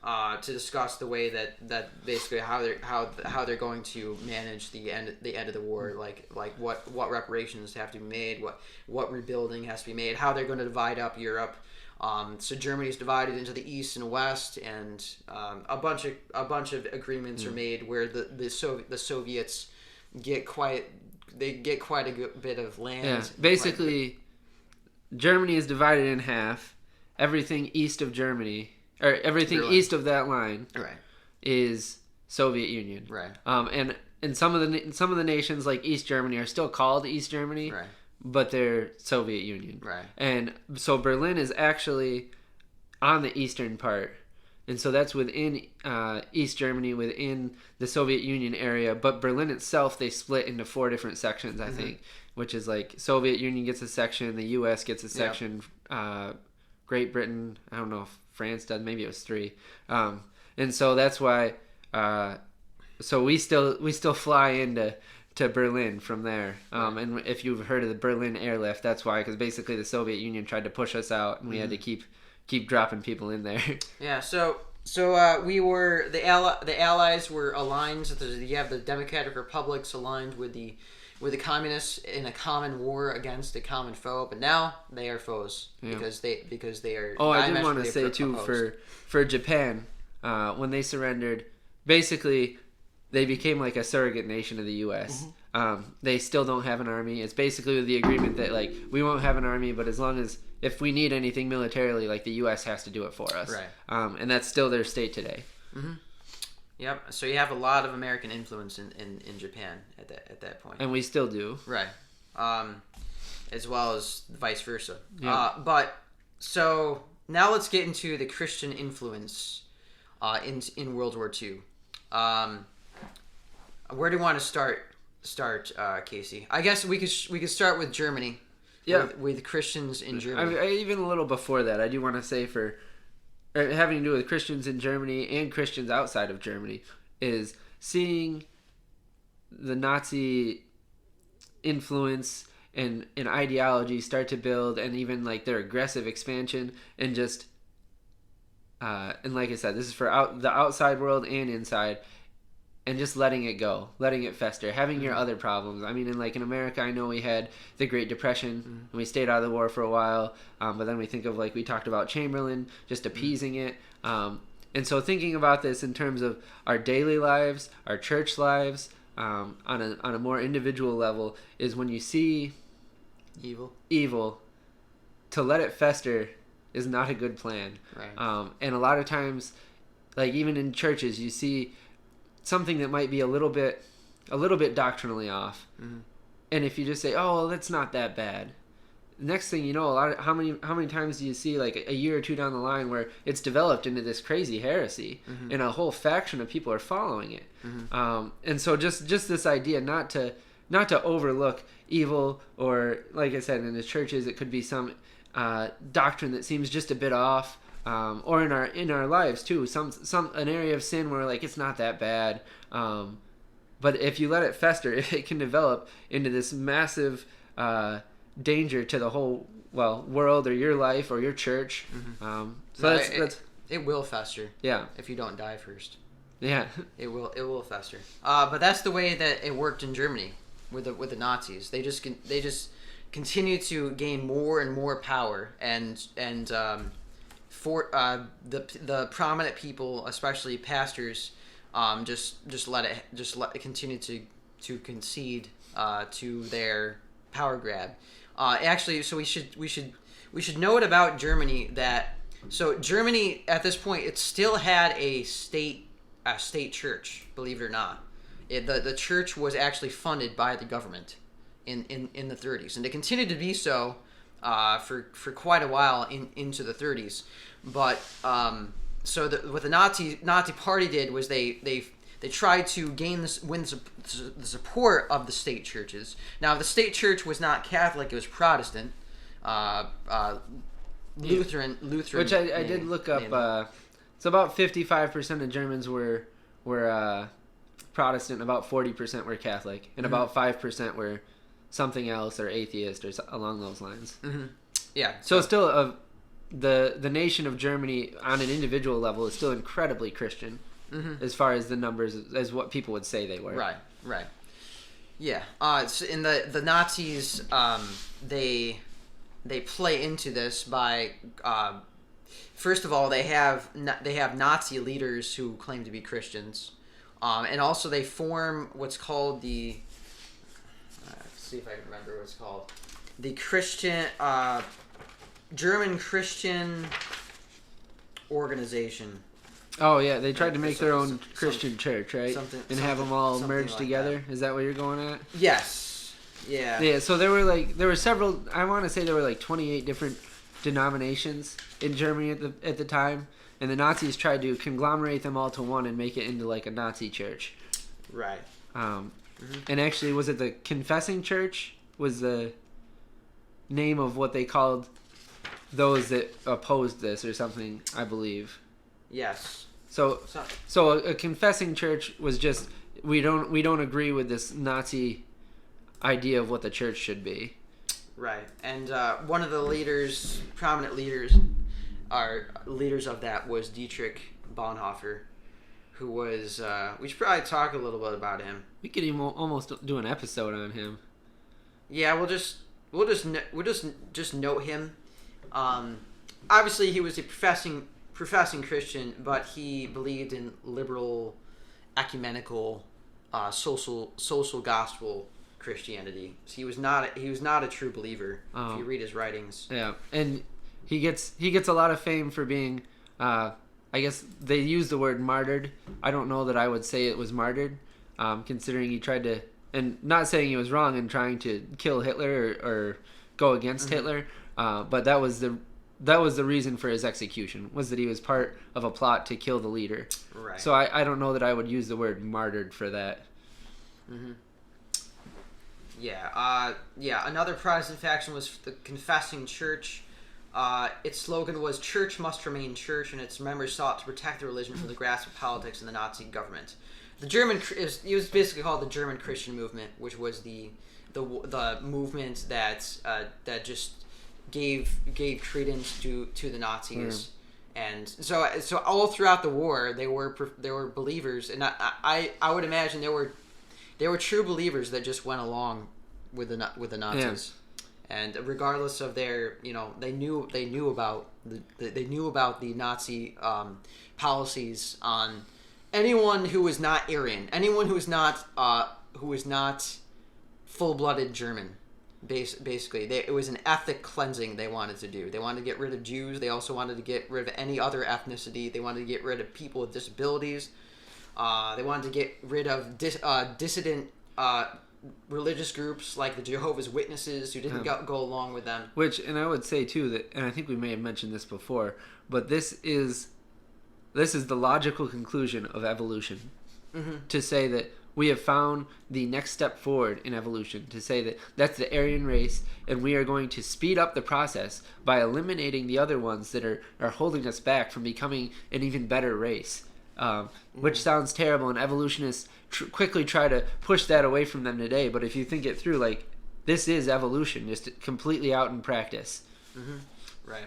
to discuss the way that basically how they're going to manage the end of the war, like what reparations have to be made, what rebuilding has to be made, how they're going to divide up Europe. So Germany is divided into the East and West, and a bunch of agreements are made where the Soviets get quite a good bit of land. Yeah, basically, Germany is divided in half. Everything east of Germany, or everything east of that line, is Soviet Union. Right. And some of the nations like East Germany are still called East Germany. Right. But they're Soviet Union. Right. And so Berlin is actually on the eastern part. And so that's within East Germany, within the Soviet Union area. But Berlin itself, they split into 4 different sections, I think, which is like Soviet Union gets a section, the U.S. gets a section, Great Britain, I don't know if France does, maybe it was 3. And so that's why, so we still fly into Berlin from there. And if you've heard of the Berlin airlift, that's why, because basically the Soviet Union tried to push us out, and we had to keep dropping people in there. Yeah. So we were the Allies were aligned. So you have the Democratic Republics aligned with the communists in a common war against a common foe, but now they are foes because they are. Oh, I did want to say too for Japan. when they surrendered, basically they became like a surrogate nation of the U.S. They still don't have an army. It's basically the agreement that like we won't have an army, but as long as if we need anything militarily, like the U.S. has to do it for us. Right. And that's still their state today. Mm-hmm. Yep. So you have a lot of American influence in Japan at that point. And we still do. Right. As well as vice versa. Yeah. But so now let's get into the Christian influence in World War II. Where do you want to start, Casey? I guess we could start with Germany. Yeah. With Christians in Germany. Even a little before that, I do want to say for having to do with Christians in Germany and Christians outside of Germany is seeing the Nazi influence and ideology start to build, and even like their aggressive expansion, and just and like I said, this is for the outside world and inside, and just letting it go, letting it fester, having your other problems. I mean, in America, I know we had the Great Depression, and we stayed out of the war for a while, but then we think of, like we talked about, Chamberlain, just appeasing it. And so thinking about this in terms of our daily lives, our church lives, on a more individual level, is when you see evil, to let it fester is not a good plan. Right. And a lot of times, like even in churches, you see something that might be a little bit doctrinally off, and if you just say, "Oh, well, that's not that bad," next thing you know, how many times do you see, like a year or two down the line, where it's developed into this crazy heresy, and a whole faction of people are following it. And so just this idea not to overlook evil, or like I said, in the churches it could be some doctrine that seems just a bit off. Or in our lives too, an area of sin where like it's not that bad, but if you let it fester, it can develop into this massive danger to the whole world, or your life, or your church. So it will fester. Yeah. If you don't die first. Yeah. It will fester. But that's the way that it worked in Germany with the Nazis. They just continue to gain more and more power, and for the prominent people, especially pastors, just let it continue to concede to their power grab. Actually, so we should note about Germany that Germany at this point, it still had a state church, believe it or not. The church was actually funded by the government in the 30s, and it continued to be so for quite a while into the 30s. But what the Nazi Party did was they tried to win the support of the state churches. Now, the state church was not Catholic; it was Protestant, Lutheran. Which I did look up. So about 55% of Germans were Protestant, about 40% were Catholic, and about 5% were something else, or atheist, or along those lines. Yeah. So still, the nation of Germany on an individual level is still incredibly Christian, as far as the numbers, as what people would say they were. Right. Yeah. So in the Nazis, they play into this by first of all, they have Nazi leaders who claim to be Christians, and also they form what's called the let's see if I can remember what it's called, the German Christian Organization. Oh yeah, they tried to make their own Christian church, right? And have them all merged like together. that. Is that what you're going at? Yes. Yeah. Yeah. So there were several. I want to say there were like 28 different denominations in Germany at the time, and the Nazis tried to conglomerate them all to one and make it into like a Nazi church. Right. And actually, was it the Confessing Church? Was the name of what they called those that opposed this, or something, I believe. Yes. So a confessing church was just we don't agree with this Nazi idea of what the church should be. Right. And one of the prominent leaders of that was Dietrich Bonhoeffer, who was we should probably talk a little bit about him. We could even almost do an episode on him. Yeah, we'll just note him. Obviously, he was a professing professing Christian, but he believed in liberal, ecumenical, social gospel Christianity. So he was not a true believer. If you read his writings. Yeah, and he gets a lot of fame for being. I guess they use the word martyred. I don't know that I would say it was martyred, considering he tried to, and not saying he was wrong in trying to kill Hitler or go against Hitler, but that was the reason for his execution, was that he was part of a plot to kill the leader. Right. So I don't know that I would use the word martyred for that. Mm-hmm. Yeah. Another Protestant faction was the Confessing Church. Its slogan was "Church must remain church," and its members sought to protect the religion from the grasp of politics and the Nazi government. It was basically called the German Christian movement, which was the movement that just gave credence to the Nazis. And so all throughout the war, they were believers, and I would imagine they were true believers that just went along with the Nazis. Yeah. And regardless of their, they knew about the Nazi policies on anyone who was not Aryan, anyone who was not full-blooded German. Basically, it was an ethnic cleansing they wanted to do. They wanted to get rid of Jews. They also wanted to get rid of any other ethnicity. They wanted to get rid of people with disabilities. They wanted to get rid of dissident religious groups like the Jehovah's Witnesses who didn't go along with them. And I would say too that, and I think we may have mentioned this before, but this is the logical conclusion of evolution. To say that we have found the next step forward in evolution, to say that that's the Aryan race, and we are going to speed up the process by eliminating the other ones that are holding us back from becoming an even better race. Which sounds terrible, and evolutionists quickly try to push that away from them today. But if you think it through, this is evolution, just completely out in practice. Right.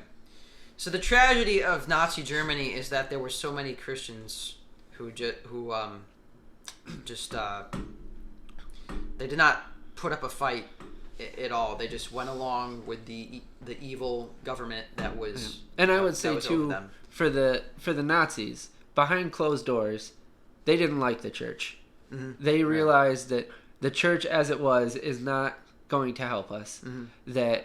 So the tragedy of Nazi Germany is that there were so many Christians who they did not put up a fight at all. They just went along with the evil government that was. And I would say too, for the Nazis, behind closed doors, they didn't like the church. They realized that the church as it was is not going to help us. There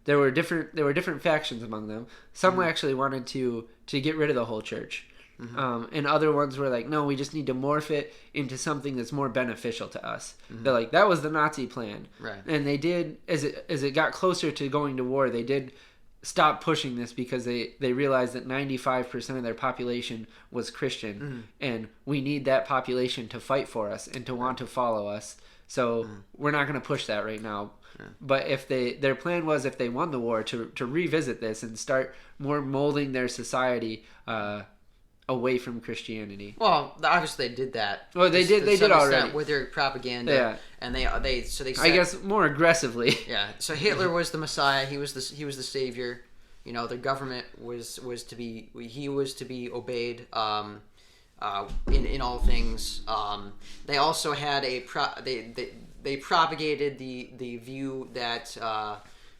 were different factions among them. Some actually wanted to get rid of the whole church. And other ones were like, no, we just need to morph it into something that's more beneficial to us. They're like, that was the Nazi plan. Right. And they did, as it got closer to going to war, they did stop pushing this because they realized that 95% of their population was Christian, and we need that population to fight for us and to want to follow us. So we're not going to push that right now. But if their plan was, if they won the war, to revisit this and start more molding their society away from Christianity. Well, obviously they did that. Well, they did already with their propaganda. Yeah. And they said, I guess more aggressively. Yeah. So Hitler was the Messiah. He was the savior. The government was to be obeyed in all things. They also had they propagated the view that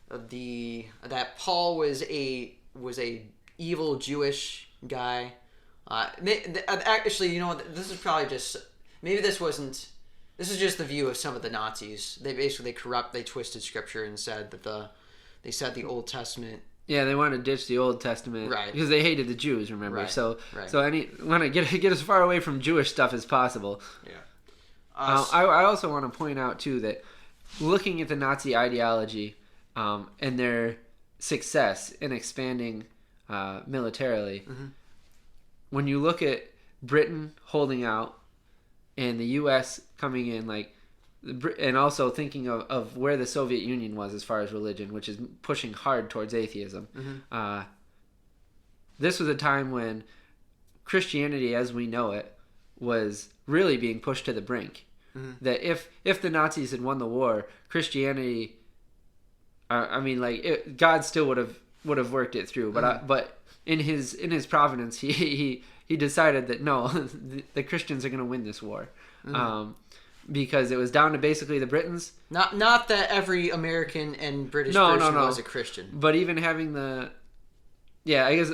that Paul was a evil Jewish guy. Actually, this is probably just maybe this wasn't. This is just the view of some of the Nazis. They twisted scripture and said that they said the Old Testament. Yeah, they want to ditch the Old Testament, right? Because they hated the Jews. Remember, right. So want to get as far away from Jewish stuff as possible. Yeah. I also want to point out too that looking at the Nazi ideology and their success in expanding militarily, when you look at Britain holding out and the U.S. coming in, and also thinking of where the Soviet Union was as far as religion, which is pushing hard towards atheism. This was a time when Christianity as we know it was really being pushed to the brink. That if the Nazis had won the war, Christianity, God still would have worked it through. But in his providence, he decided that no, the Christians are going to win this war. Because it was down to basically the Britons. Not that every American and British person was a Christian. But even having I guess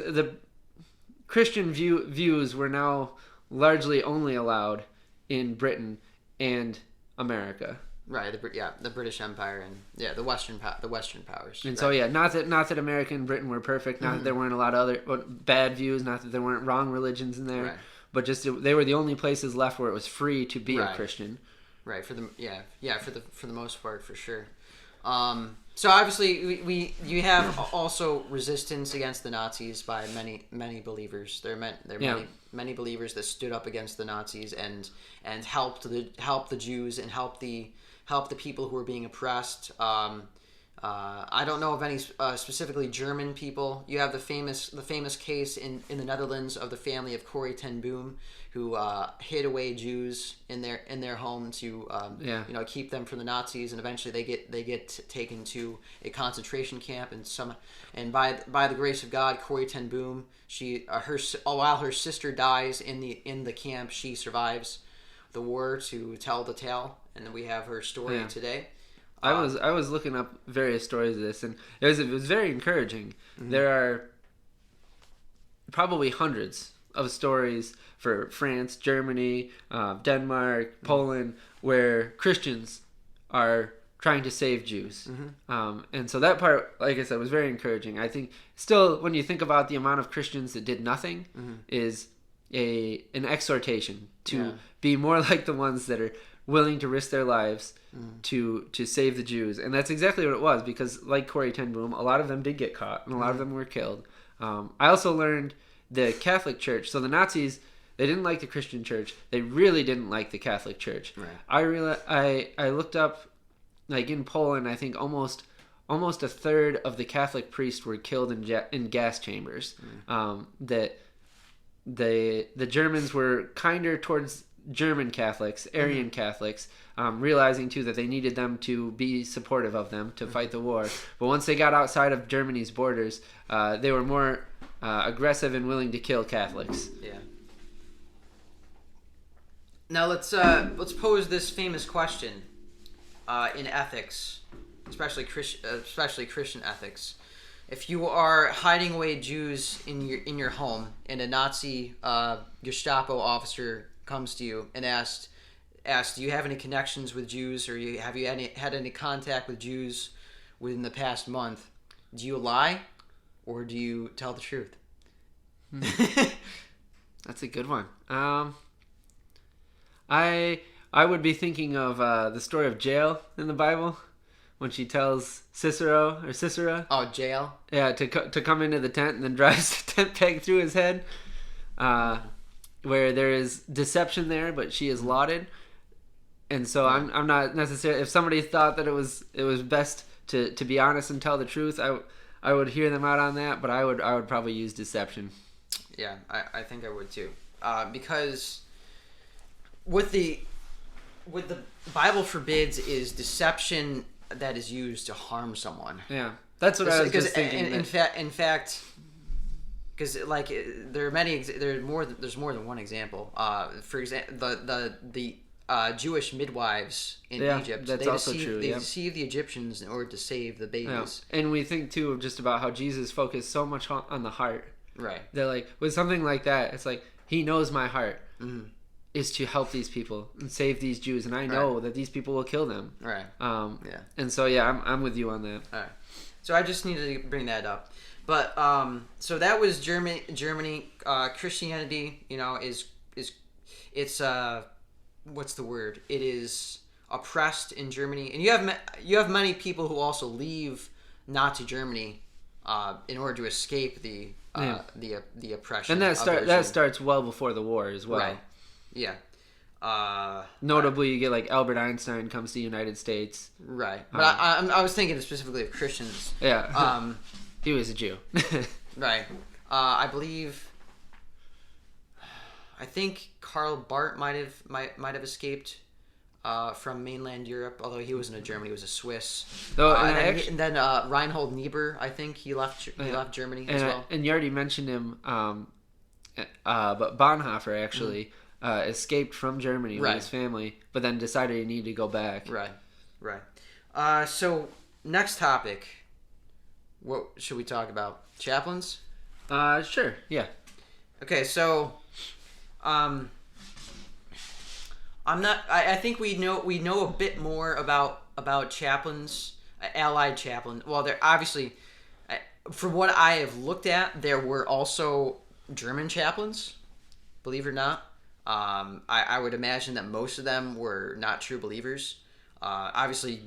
Christian views were now largely only allowed in Britain and America. Right. The British Empire and the Western powers. And right. so not that America and Britain were perfect, not that there weren't a lot of other bad views, not that there weren't wrong religions in there, right. but just they were the only places left where it was free to be right. a Christian. Right. For the most part, for sure. So obviously, you have also resistance against the Nazis by many believers. There are many believers that stood up against the Nazis and helped the Jews and helped the people who were being oppressed. I don't know of any specifically German people. You have the famous case in the Netherlands of the family of Corrie ten Boom, who hid away Jews in their home to keep them from the Nazis, and eventually they get taken to a concentration camp, and by the grace of God, Corrie ten Boom, while her sister dies in the camp, she survives the war to tell the tale, and then we have her story today. I was looking up various stories of this, and it was very encouraging. Mm-hmm. There are probably hundreds of stories for France, Germany, Denmark, Poland, where Christians are trying to save Jews. Mm-hmm. And so that part, like I said, was very encouraging. I think still, when you think about the amount of Christians that did nothing, is an exhortation to be more like the ones that are willing to risk their lives to save the Jews. And that's exactly what it was, because like Corrie ten Boom, a lot of them did get caught, and a lot of them were killed. I also learned the Catholic Church, so the Nazis, they didn't like the Christian Church. They really didn't like the Catholic Church. Right. I looked up, like in Poland, I think almost a third of the Catholic priests were killed in gas chambers. That the Germans were kinder towards German Catholics, Aryan Catholics, realizing too that they needed them to be supportive of them to fight the war. But once they got outside of Germany's borders, they were more aggressive and willing to kill Catholics. Yeah. Now let's pose this famous question in ethics, especially Christian ethics. If you are hiding away Jews in your home, and a Nazi Gestapo officer comes to you and asks, do you have any connections with Jews, or have you had any contact with Jews within the past month? Do you lie, or do you tell the truth? That's a good one. I would be thinking of the story of Jael in the Bible, when she tells Sisera. Oh, Jael. Yeah, to come into the tent and then drives the tent peg through his head. Where there is deception there, but she is lauded. And so I'm not necessarily, if somebody thought that it was best to be honest and tell the truth, I would hear them out on that, but I would probably use deception. Yeah, I think I would too. Because what the Bible forbids is deception that is used to harm someone. Yeah. That's what I was just thinking. In fact, because there's more than one example. For example, the Jewish midwives in Egypt, that's also true. They deceived the Egyptians in order to save the babies. Yeah. And we think too of just about how Jesus focused so much on the heart. Right. They're like, with something like that, it's like, he knows my heart is to help these people and save these Jews, and I know that these people will kill them. Right. And so I'm with you on that. All right. So I just needed to bring that up. But so that was Germany. Christianity, it's what's the word? It is oppressed in Germany, and you have many people who also leave Nazi Germany in order to escape the oppression. And that starts well before the war as well. Right. Yeah. Notably, you get like Albert Einstein comes to the United States. Right. But I was thinking specifically of Christians. Yeah. He was a Jew. Right. I think Karl Barth might have escaped from mainland Europe, although he wasn't a German, he was a Swiss. And then Reinhold Niebuhr, I think he left Germany as well. And you already mentioned him, but Bonhoeffer actually escaped from Germany with his family, but then decided he needed to go back. Right. So next topic. What should we talk about? Chaplains? Sure. Yeah. Okay, so, I think we know a bit more about chaplains, allied chaplain. Well, they're obviously, from what I have looked at, there were also German chaplains. Believe it or not, I would imagine that most of them were not true believers. Obviously,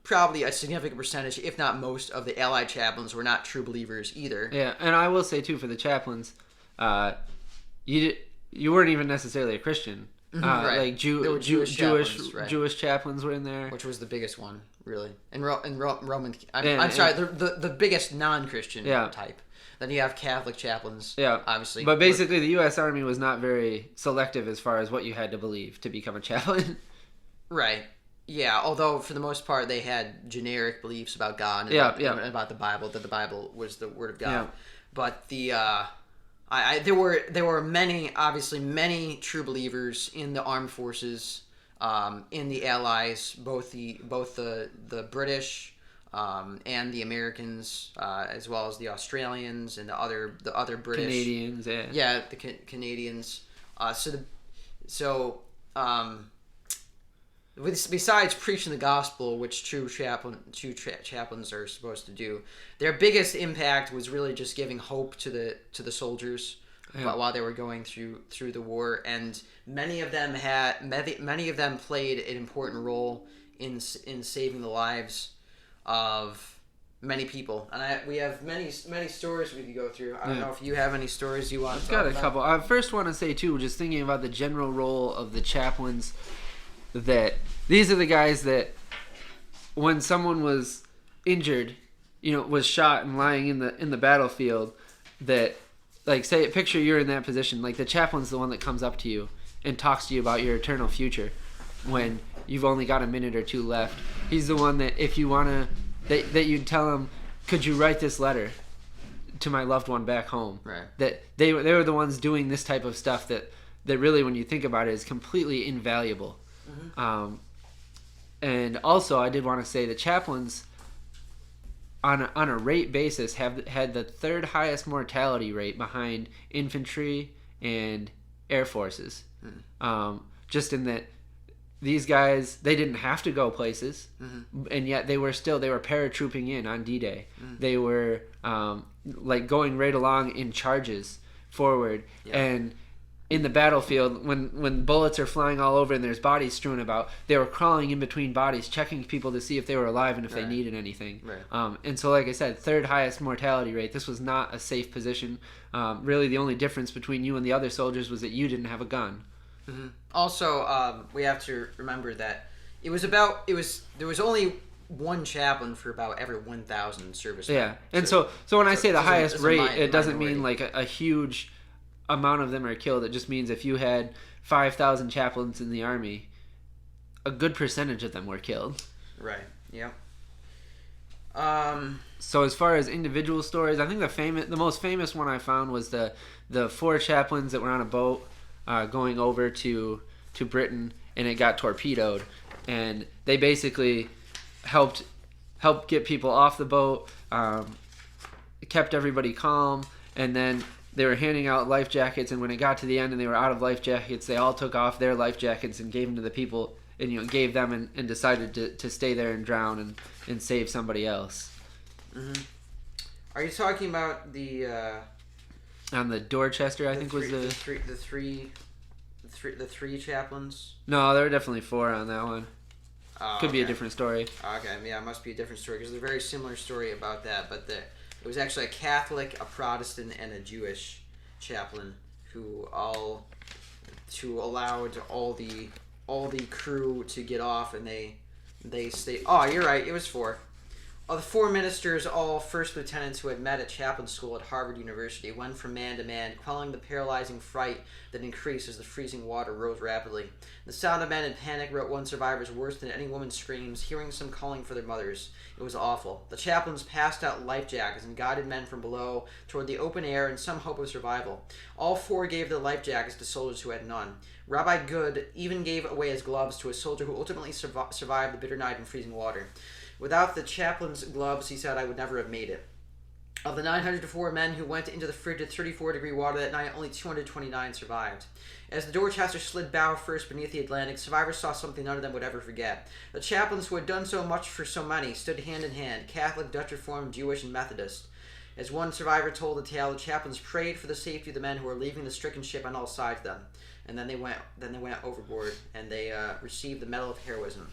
probably a significant percentage, if not most, of the allied chaplains were not true believers either. Yeah, and I will say too, for the chaplains, you weren't even necessarily a Christian. Right. Like Jewish chaplains, right. Jewish chaplains were in there, Which was the biggest one, really, and Roman. Yeah, I'm sorry, the biggest non-Christian Yeah. type. Then you have Catholic chaplains. Yeah, obviously. But basically, the U.S. Army was not very selective as far as what you had to believe to become a chaplain. Right. Yeah. Although for the most part, they had generic beliefs about God and about the Bible, that the Bible was the Word of God. Yeah. But there were many true believers in the armed forces, in the Allies, both the British. And the Americans, as well as the Australians and the other British Canadians, the Canadians. Besides preaching the gospel, which true chaplains are supposed to do, their biggest impact was really just giving hope to the soldiers while they were going through the war, and many of them played an important role in saving the lives of many people, and we have many stories we could go through. I don't know if you have any stories you want to talk about. I've got a couple. I first want to say too, just thinking about the general role of the chaplains, that these are the guys that when someone was injured, was shot and lying in the battlefield, that, like, picture you're in that position, like the chaplain's the one that comes up to you and talks to you about your eternal future when you've only got a minute or two left. He's the one that, if you want to, that you'd tell him, could you write this letter to my loved one back home? Right. That they were the ones doing this type of stuff that really, when you think about it, is completely invaluable. Mm-hmm. And also, I did want to say the chaplains, on a rate basis, had the third highest mortality rate behind infantry and air forces. Mm-hmm. Just in that, these guys, they didn't have to go places, mm-hmm. and yet they were paratrooping in on D-Day. Mm-hmm. They were going right along in charges forward, and in the battlefield, when bullets are flying all over and there's bodies strewn about, they were crawling in between bodies, checking people to see if they were alive and if they needed anything. Right. And so, like I said, third highest mortality rate. This was not a safe position. Really, the only difference between you and the other soldiers was that you didn't have a gun. Mm-hmm. Also, we have to remember that there was only one chaplain for about every 1,000 servicemen. Yeah, and so when I say the highest rate, it doesn't minority. mean like a huge amount of them are killed. It just means if you had 5,000 chaplains in the army, a good percentage of them were killed. Right. Yeah. So as far as individual stories, I think the most famous one I found was the 4 chaplains that were on a boat going over to Britain, and it got torpedoed, and they basically helped get people off the boat, kept everybody calm, and then they were handing out life jackets, and when it got to the end and they were out of life jackets, they all took off their life jackets and gave them to the people, and gave them and decided to stay there and drown and save somebody else. Mm-hmm. Are you talking about the on the Dorchester? I think was the three chaplains? No, there were definitely 4 on that one. Oh, Could be a different story. Okay, yeah, it must be a different story, because there's a very similar story about that, but it was actually a Catholic, a Protestant, and a Jewish chaplain who allowed all the crew to get off, and they stayed. Oh, you're right. It was 4. The 4 ministers, all first lieutenants who had met at chaplain school at Harvard University, went from man to man, quelling the paralyzing fright that increased as the freezing water rose rapidly. The sound of men in panic, wrote one survivor, is worse than any woman's screams, hearing some calling for their mothers. It was awful. The chaplains passed out life jackets and guided men from below toward the open air in some hope of survival. All 4 gave their life jackets to soldiers who had none. Rabbi Good even gave away his gloves to a soldier who ultimately survived the bitter night in freezing water. Without the chaplain's gloves, he said, I would never have made it. Of the 904 men who went into the frigid 34-degree water that night, only 229 survived. As the Dorchester slid bow first beneath the Atlantic, survivors saw something none of them would ever forget. The chaplains who had done so much for so many stood hand in hand, Catholic, Dutch Reformed, Jewish, and Methodist. As one survivor told the tale, the chaplains prayed for the safety of the men who were leaving the stricken ship on all sides of them. And then they went overboard, and they received the Medal of Heroism.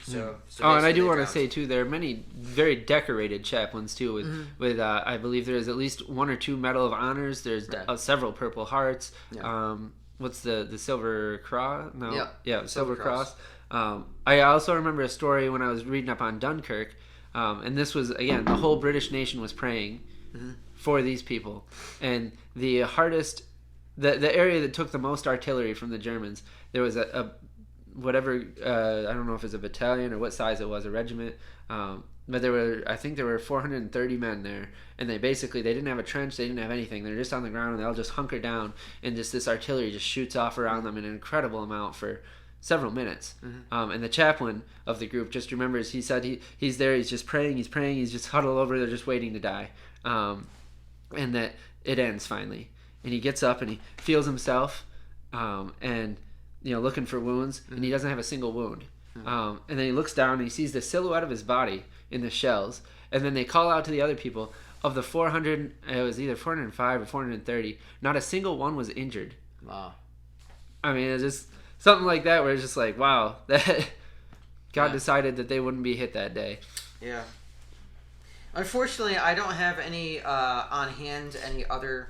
So and I do want to say too, there are many very decorated chaplains too. With I believe there is at least 1 or 2 Medal of Honors. There's several Purple Hearts. Yeah. What's the Silver Cross? No, Silver Cross. Cross. I also remember a story when I was reading up on Dunkirk, and this was again the whole British nation was praying for these people, and the hardest, the area that took the most artillery from the Germans. There was a whatever, I don't know if it was a battalion or what size it was, a regiment, but I think there were 430 men there, and they didn't have a trench, they didn't have anything, they're just on the ground, and they all just hunker down, and this artillery just shoots off around them in an incredible amount for several minutes. And the chaplain of the group just remembers, he said he's there, he's just praying, he's just huddled over there, just waiting to die, and that it ends finally, and he gets up and he feels himself, and looking for wounds, and he doesn't have a single wound. And then he looks down and he sees the silhouette of his body in the shells. And then they call out to the other people, of the 400, it was either 405 or 430, not a single one was injured. Wow. I mean, it's just something like that where it's just like, wow, that God decided that they wouldn't be hit that day. Yeah. Unfortunately, I don't have any on hand, any other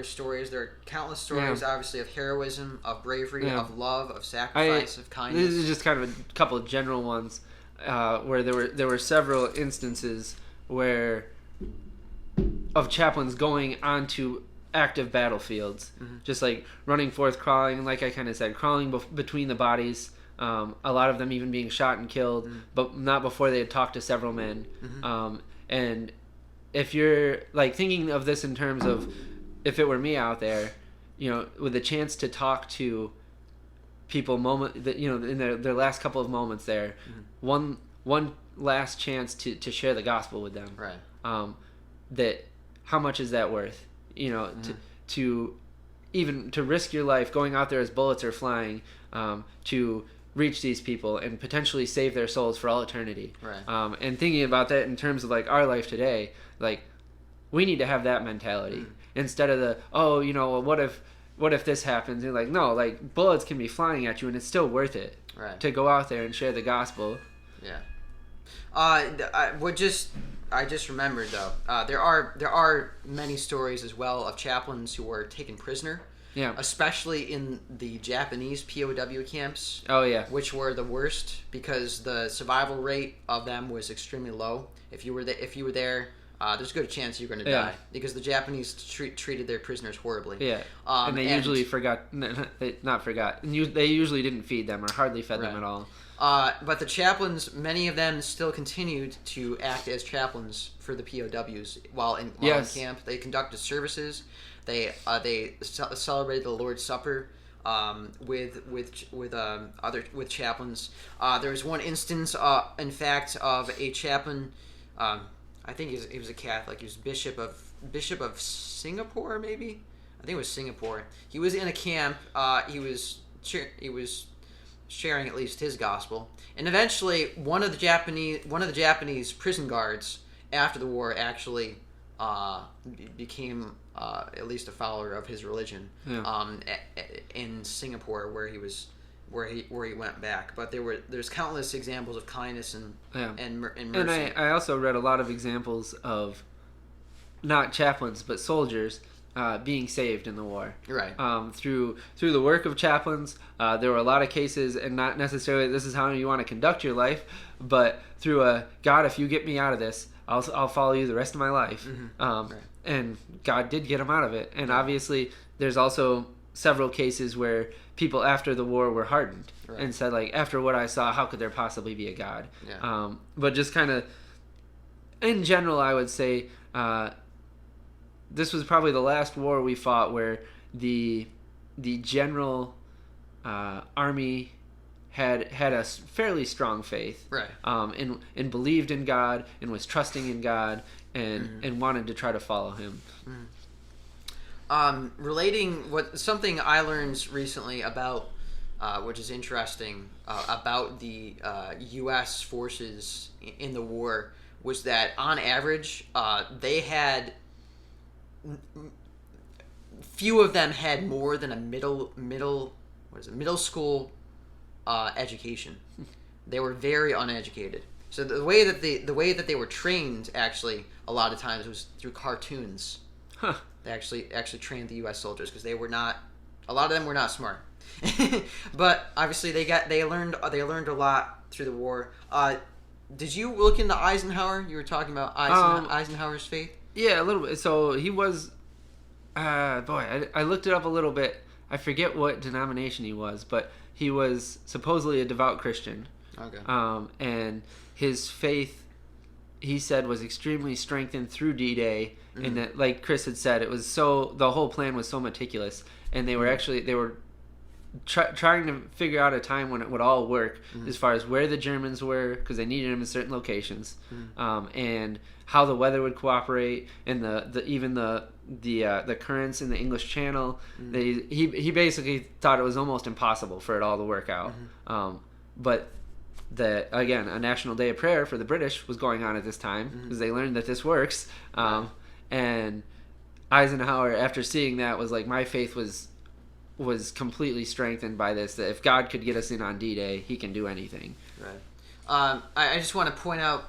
stories. There are countless stories, obviously, of heroism, of bravery, of love, of sacrifice, of kindness. This is just kind of a couple of general ones where there were several instances where of chaplains going onto active battlefields, just like running forth, crawling, like I kind of said, crawling between the bodies. A lot of them even being shot and killed, but not before they had talked to several men. And if you're like thinking of this in terms of, if it were me out there, with the chance to talk to people in their last couple of moments there, one last chance to share the gospel with them. Right. That how much is that worth? To even to risk your life going out there as bullets are flying, to reach these people and potentially save their souls for all eternity. Right. And thinking about that in terms of like our life today, like we need to have that mentality. Instead of what if this happens? You're like, no, like bullets can be flying at you and it's still worth it to go out there and share the gospel. Yeah. I just remembered though, there are many stories as well of chaplains who were taken prisoner. Yeah. Especially in the Japanese POW camps. Oh yeah. Which were the worst because the survival rate of them was extremely low. If you were there. There's a good chance you're going to die because the Japanese treated their prisoners horribly. Yeah, and they usually they usually didn't feed them or hardly fed them at all. But the chaplains, many of them still continued to act as chaplains for the POWs while in camp. They conducted services. They celebrated the Lord's Supper with chaplains. There was one instance, in fact, of a chaplain. I think he was a Catholic. He was Bishop of Singapore, maybe. I think it was Singapore. He was in a camp. He was sharing at least his gospel, and eventually one of the Japanese prison guards after the war actually became at least a follower of his religion. In Singapore, where he went back. But there's countless examples of kindness and mercy. And I also read a lot of examples of not chaplains but soldiers being saved in the war. Right. Through the work of chaplains, there were a lot of cases, and not necessarily this is how you want to conduct your life, but through God, if you get me out of this, I'll follow you the rest of my life. And God did get him out of it. And obviously, there's also several cases where people after the war were hardened and said, like, after what I saw, how could there possibly be a God? But just kind of, in general, I would say this was probably the last war we fought where the general army had a fairly strong faith, and believed in God and was trusting in God and wanted to try to follow him. Relating something I learned recently about, which is interesting, about the U.S. forces in the war, was that on average they had few of them had more than a middle school education. They were very uneducated. So the way that they were trained, actually, a lot of times was through cartoons. Huh. They actually trained the U.S. soldiers because they were not. A lot of them were not smart. But obviously they learned a lot through the war. Did you look into Eisenhower? You were talking about Eisenhower's faith. Yeah, a little bit. So he was. I looked it up a little bit. I forget what denomination he was, but he was supposedly a devout Christian. Okay. And his faith, he said, was extremely strengthened through D-Day, and that, like Chris had said, the whole plan was so meticulous, and they were trying to figure out a time when it would all work, as far as where the Germans were, because they needed them in certain locations, and how the weather would cooperate, and the currents in the English Channel. He basically thought it was almost impossible for it all to work out. But again, a national day of prayer for the British was going on at this time, because they learned that this works. And Eisenhower, after seeing that, was like, my faith was completely strengthened by this, that if God could get us in on D-Day, he can do anything. Right. I just want to point out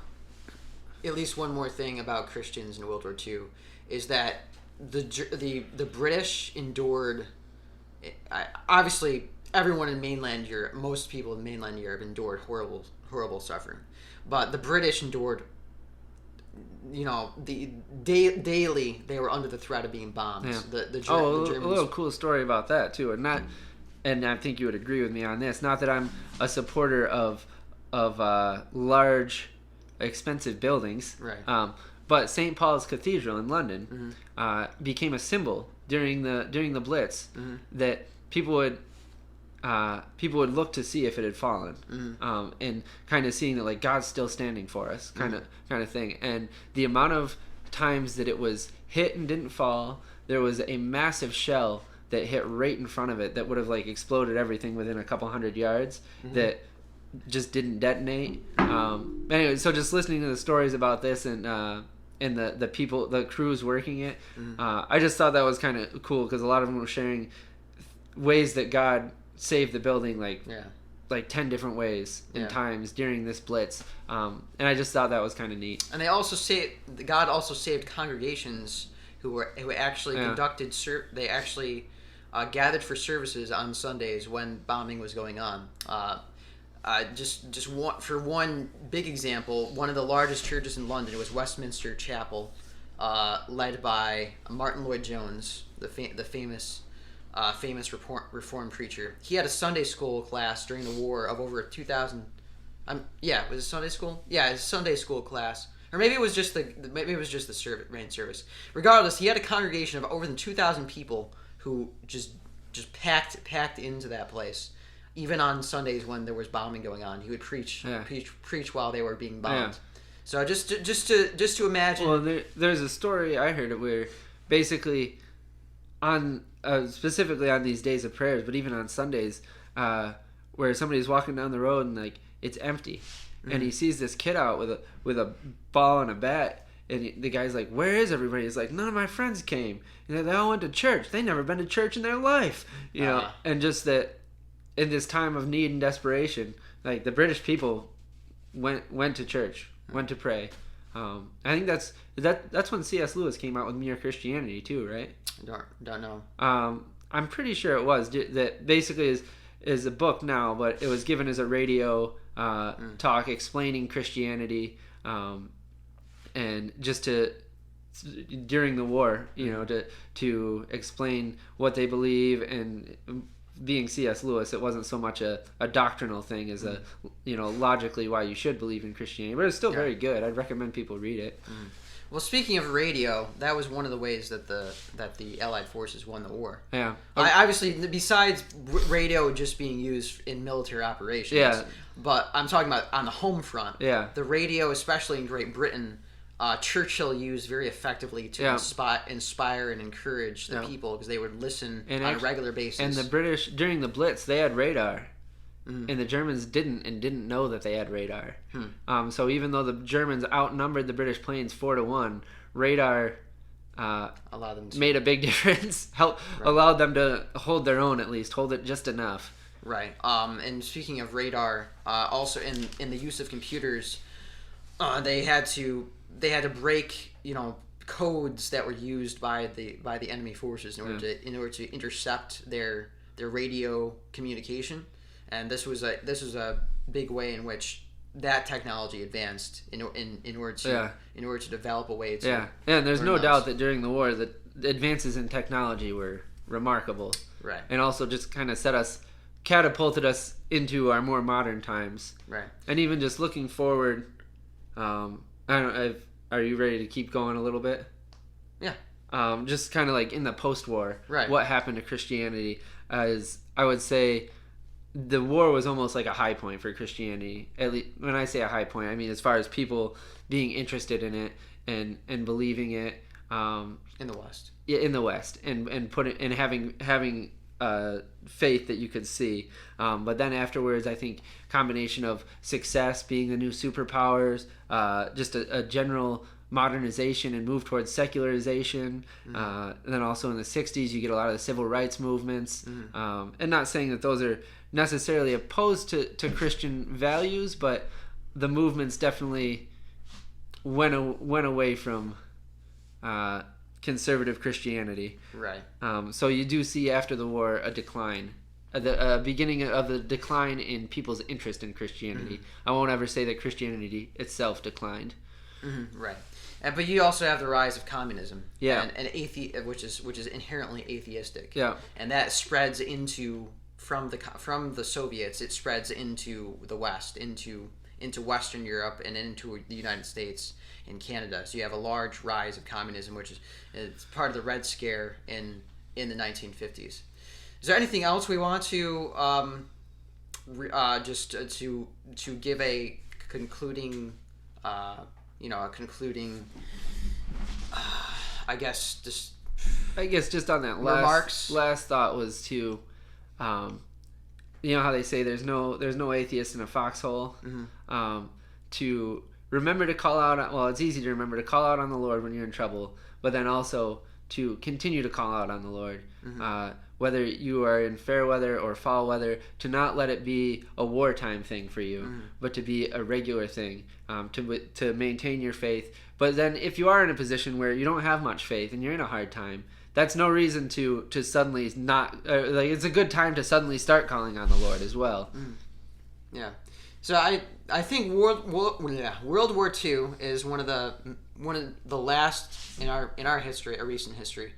at least one more thing about Christians in World War II, is that the British endured, obviously everyone in mainland Europe, most people in mainland Europe endured horrible suffering, but the British endured, daily they were under the threat of being bombed. Yeah. The Germans. A little cool story about that too, and I think you would agree with me on this. Not that I'm a supporter of large, expensive buildings, right? But St. Paul's Cathedral in London became a symbol during the Blitz, that people would look to see if it had fallen, and kind of seeing that, like, God's still standing for us, kind of thing. And the amount of times that it was hit and didn't fall, there was a massive shell that hit right in front of it that would have, like, exploded everything within a couple hundred yards, that just didn't detonate. Anyway, so just listening to the stories about this and the people, the crews working it, I just thought that was kind of cool, because a lot of them were sharing ways that God saved the building, like 10 different ways in times during this Blitz, and I just thought that was kind of neat. And God also saved congregations who actually conducted. They actually gathered for services on Sundays when bombing was going on. For one big example, one of the largest churches in London was Westminster Chapel, led by Martin Lloyd-Jones, the famous Reformed preacher. He had a Sunday school class during the war of over 2,000. Was it Sunday school? Yeah, it's a Sunday school class, or maybe it was just the rain service. Regardless, he had a congregation of over than 2,000 people who just packed into that place. Even on Sundays when there was bombing going on, he would preach while they were being bombed. Yeah. So just to imagine. Well, there's a story I heard where basically on specifically on these days of prayers, but even on Sundays, where somebody's walking down the road and, like, it's empty, and he sees this kid out with a ball and a bat, and the guy's like, "Where is everybody?" He's like, "None of my friends came. They all went to church. They never been to church in their life." And just that. In this time of need and desperation, like, the British people went to church, went to pray. I think that's when C.S. Lewis came out with Mere Christianity too, right? Don't know. I'm pretty sure it was. That basically is a book now, but it was given as a radio talk explaining Christianity, and just during the war, to explain what they believe. And being C.S. Lewis, it wasn't so much a doctrinal thing as a logically why you should believe in Christianity, but it's still very good. I'd recommend people read it. Well, speaking of radio, that was one of the ways that the Allied forces won the war. Yeah. Obviously, besides radio just being used in military operations. Yeah. But I'm talking about on the home front. Yeah. The radio, especially in Great Britain, Churchill used very effectively to inspire and encourage the people, because they would listen on a regular basis. And the British, during the Blitz, they had radar. And the Germans didn't know that they had radar. So even though the Germans outnumbered the British planes 4-1, radar allowed them to made a big difference. Allowed them to hold their own, at least hold it just enough. Right. And speaking of radar, also in the use of computers, they had to break codes that were used by the enemy forces in order to intercept their radio communication. And this was a big way in which that technology advanced in order to develop a way to and there's no doubt that during the war the advances in technology were remarkable, right? And also just kind of catapulted us into our more modern times, right? And even just looking forward, are you ready to keep going a little bit? Yeah. Just kind of like in the post-war, right? What happened to Christianity? As I would say, the war was almost like a high point for Christianity. At least when I say a high point, I mean as far as people being interested in it and believing it. In the West. Yeah, in the West, and having faith that you could see. But then afterwards, I think combination of success, being the new superpowers, just a general modernization and move towards secularization. And then also in the 60s, you get a lot of the civil rights movements. And not saying that those are necessarily opposed to Christian values, but the movements definitely went away from conservative Christianity. Right. So you do see after the war a decline, the beginning of the decline in people's interest in Christianity. I won't ever say that Christianity itself declined. Right. But you also have the rise of communism, and which is inherently atheistic. Yeah. And that spreads into from the Soviets. It spreads into the West, into Western Europe, and into the United States and Canada. So you have a large rise of communism, which is part of the Red Scare in the 1950s. Is there anything else we want to just to give a concluding? I guess just on that last thought was to, how they say there's no atheist in a foxhole. To remember to call out. Well, it's easy to remember to call out on the Lord when you're in trouble, but then also to continue to call out on the Lord, whether you are in fair weather or foul weather, to not let it be a wartime thing for you, but to be a regular thing, to maintain your faith. But then if you are in a position where you don't have much faith and you're in a hard time, that's no reason to suddenly not, it's a good time to suddenly start calling on the Lord as well. Yeah. So I think World War II is one of the last in our history, our recent history,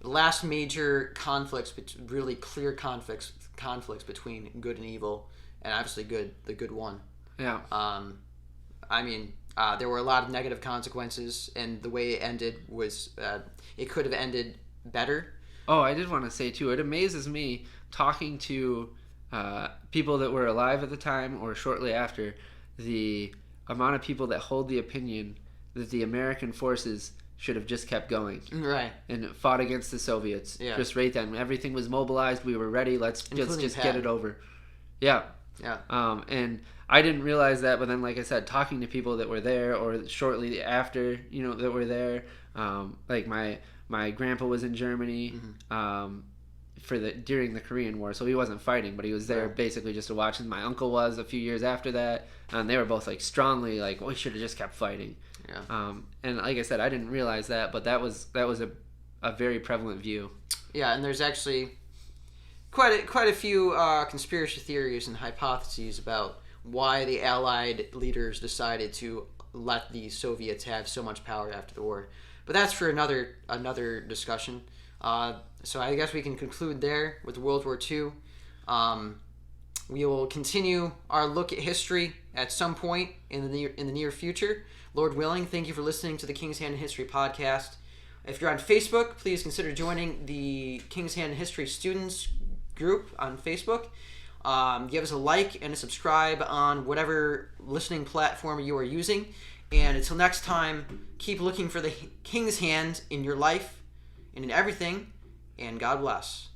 the last major conflicts, really clear conflicts between good and evil, and obviously the good one. Yeah. There were a lot of negative consequences, and the way it ended was it could have ended better. Oh, I did want to say too, it amazes me talking to people that were alive at the time or shortly after, the amount of people that hold the opinion that the American forces should have just kept going, right, and fought against the Soviets. Yeah. Just right then, everything was mobilized. We were ready. Let's just get it over. Yeah. Yeah. And I didn't realize that, but then, like I said, talking to people that were there or shortly after, that were there, like my grandpa was in Germany. During the Korean War, so he wasn't fighting, but he was there basically just to watch. And my uncle was a few years after that, and they were both strongly we should have just kept fighting. Yeah. And like I said, I didn't realize that, but that was a very prevalent view. Yeah, and there's actually quite a few conspiracy theories and hypotheses about why the Allied leaders decided to let the Soviets have so much power after the war. But that's for another discussion. So I guess we can conclude there with World War II. We will continue our look at history at some point in the near future. Lord willing, thank you for listening to the King's Hand in History podcast. If you're on Facebook, please consider joining the King's Hand in History students group on Facebook. Give us a like and a subscribe on whatever listening platform you are using. And until next time, keep looking for the King's hand in your life and in everything. And God bless.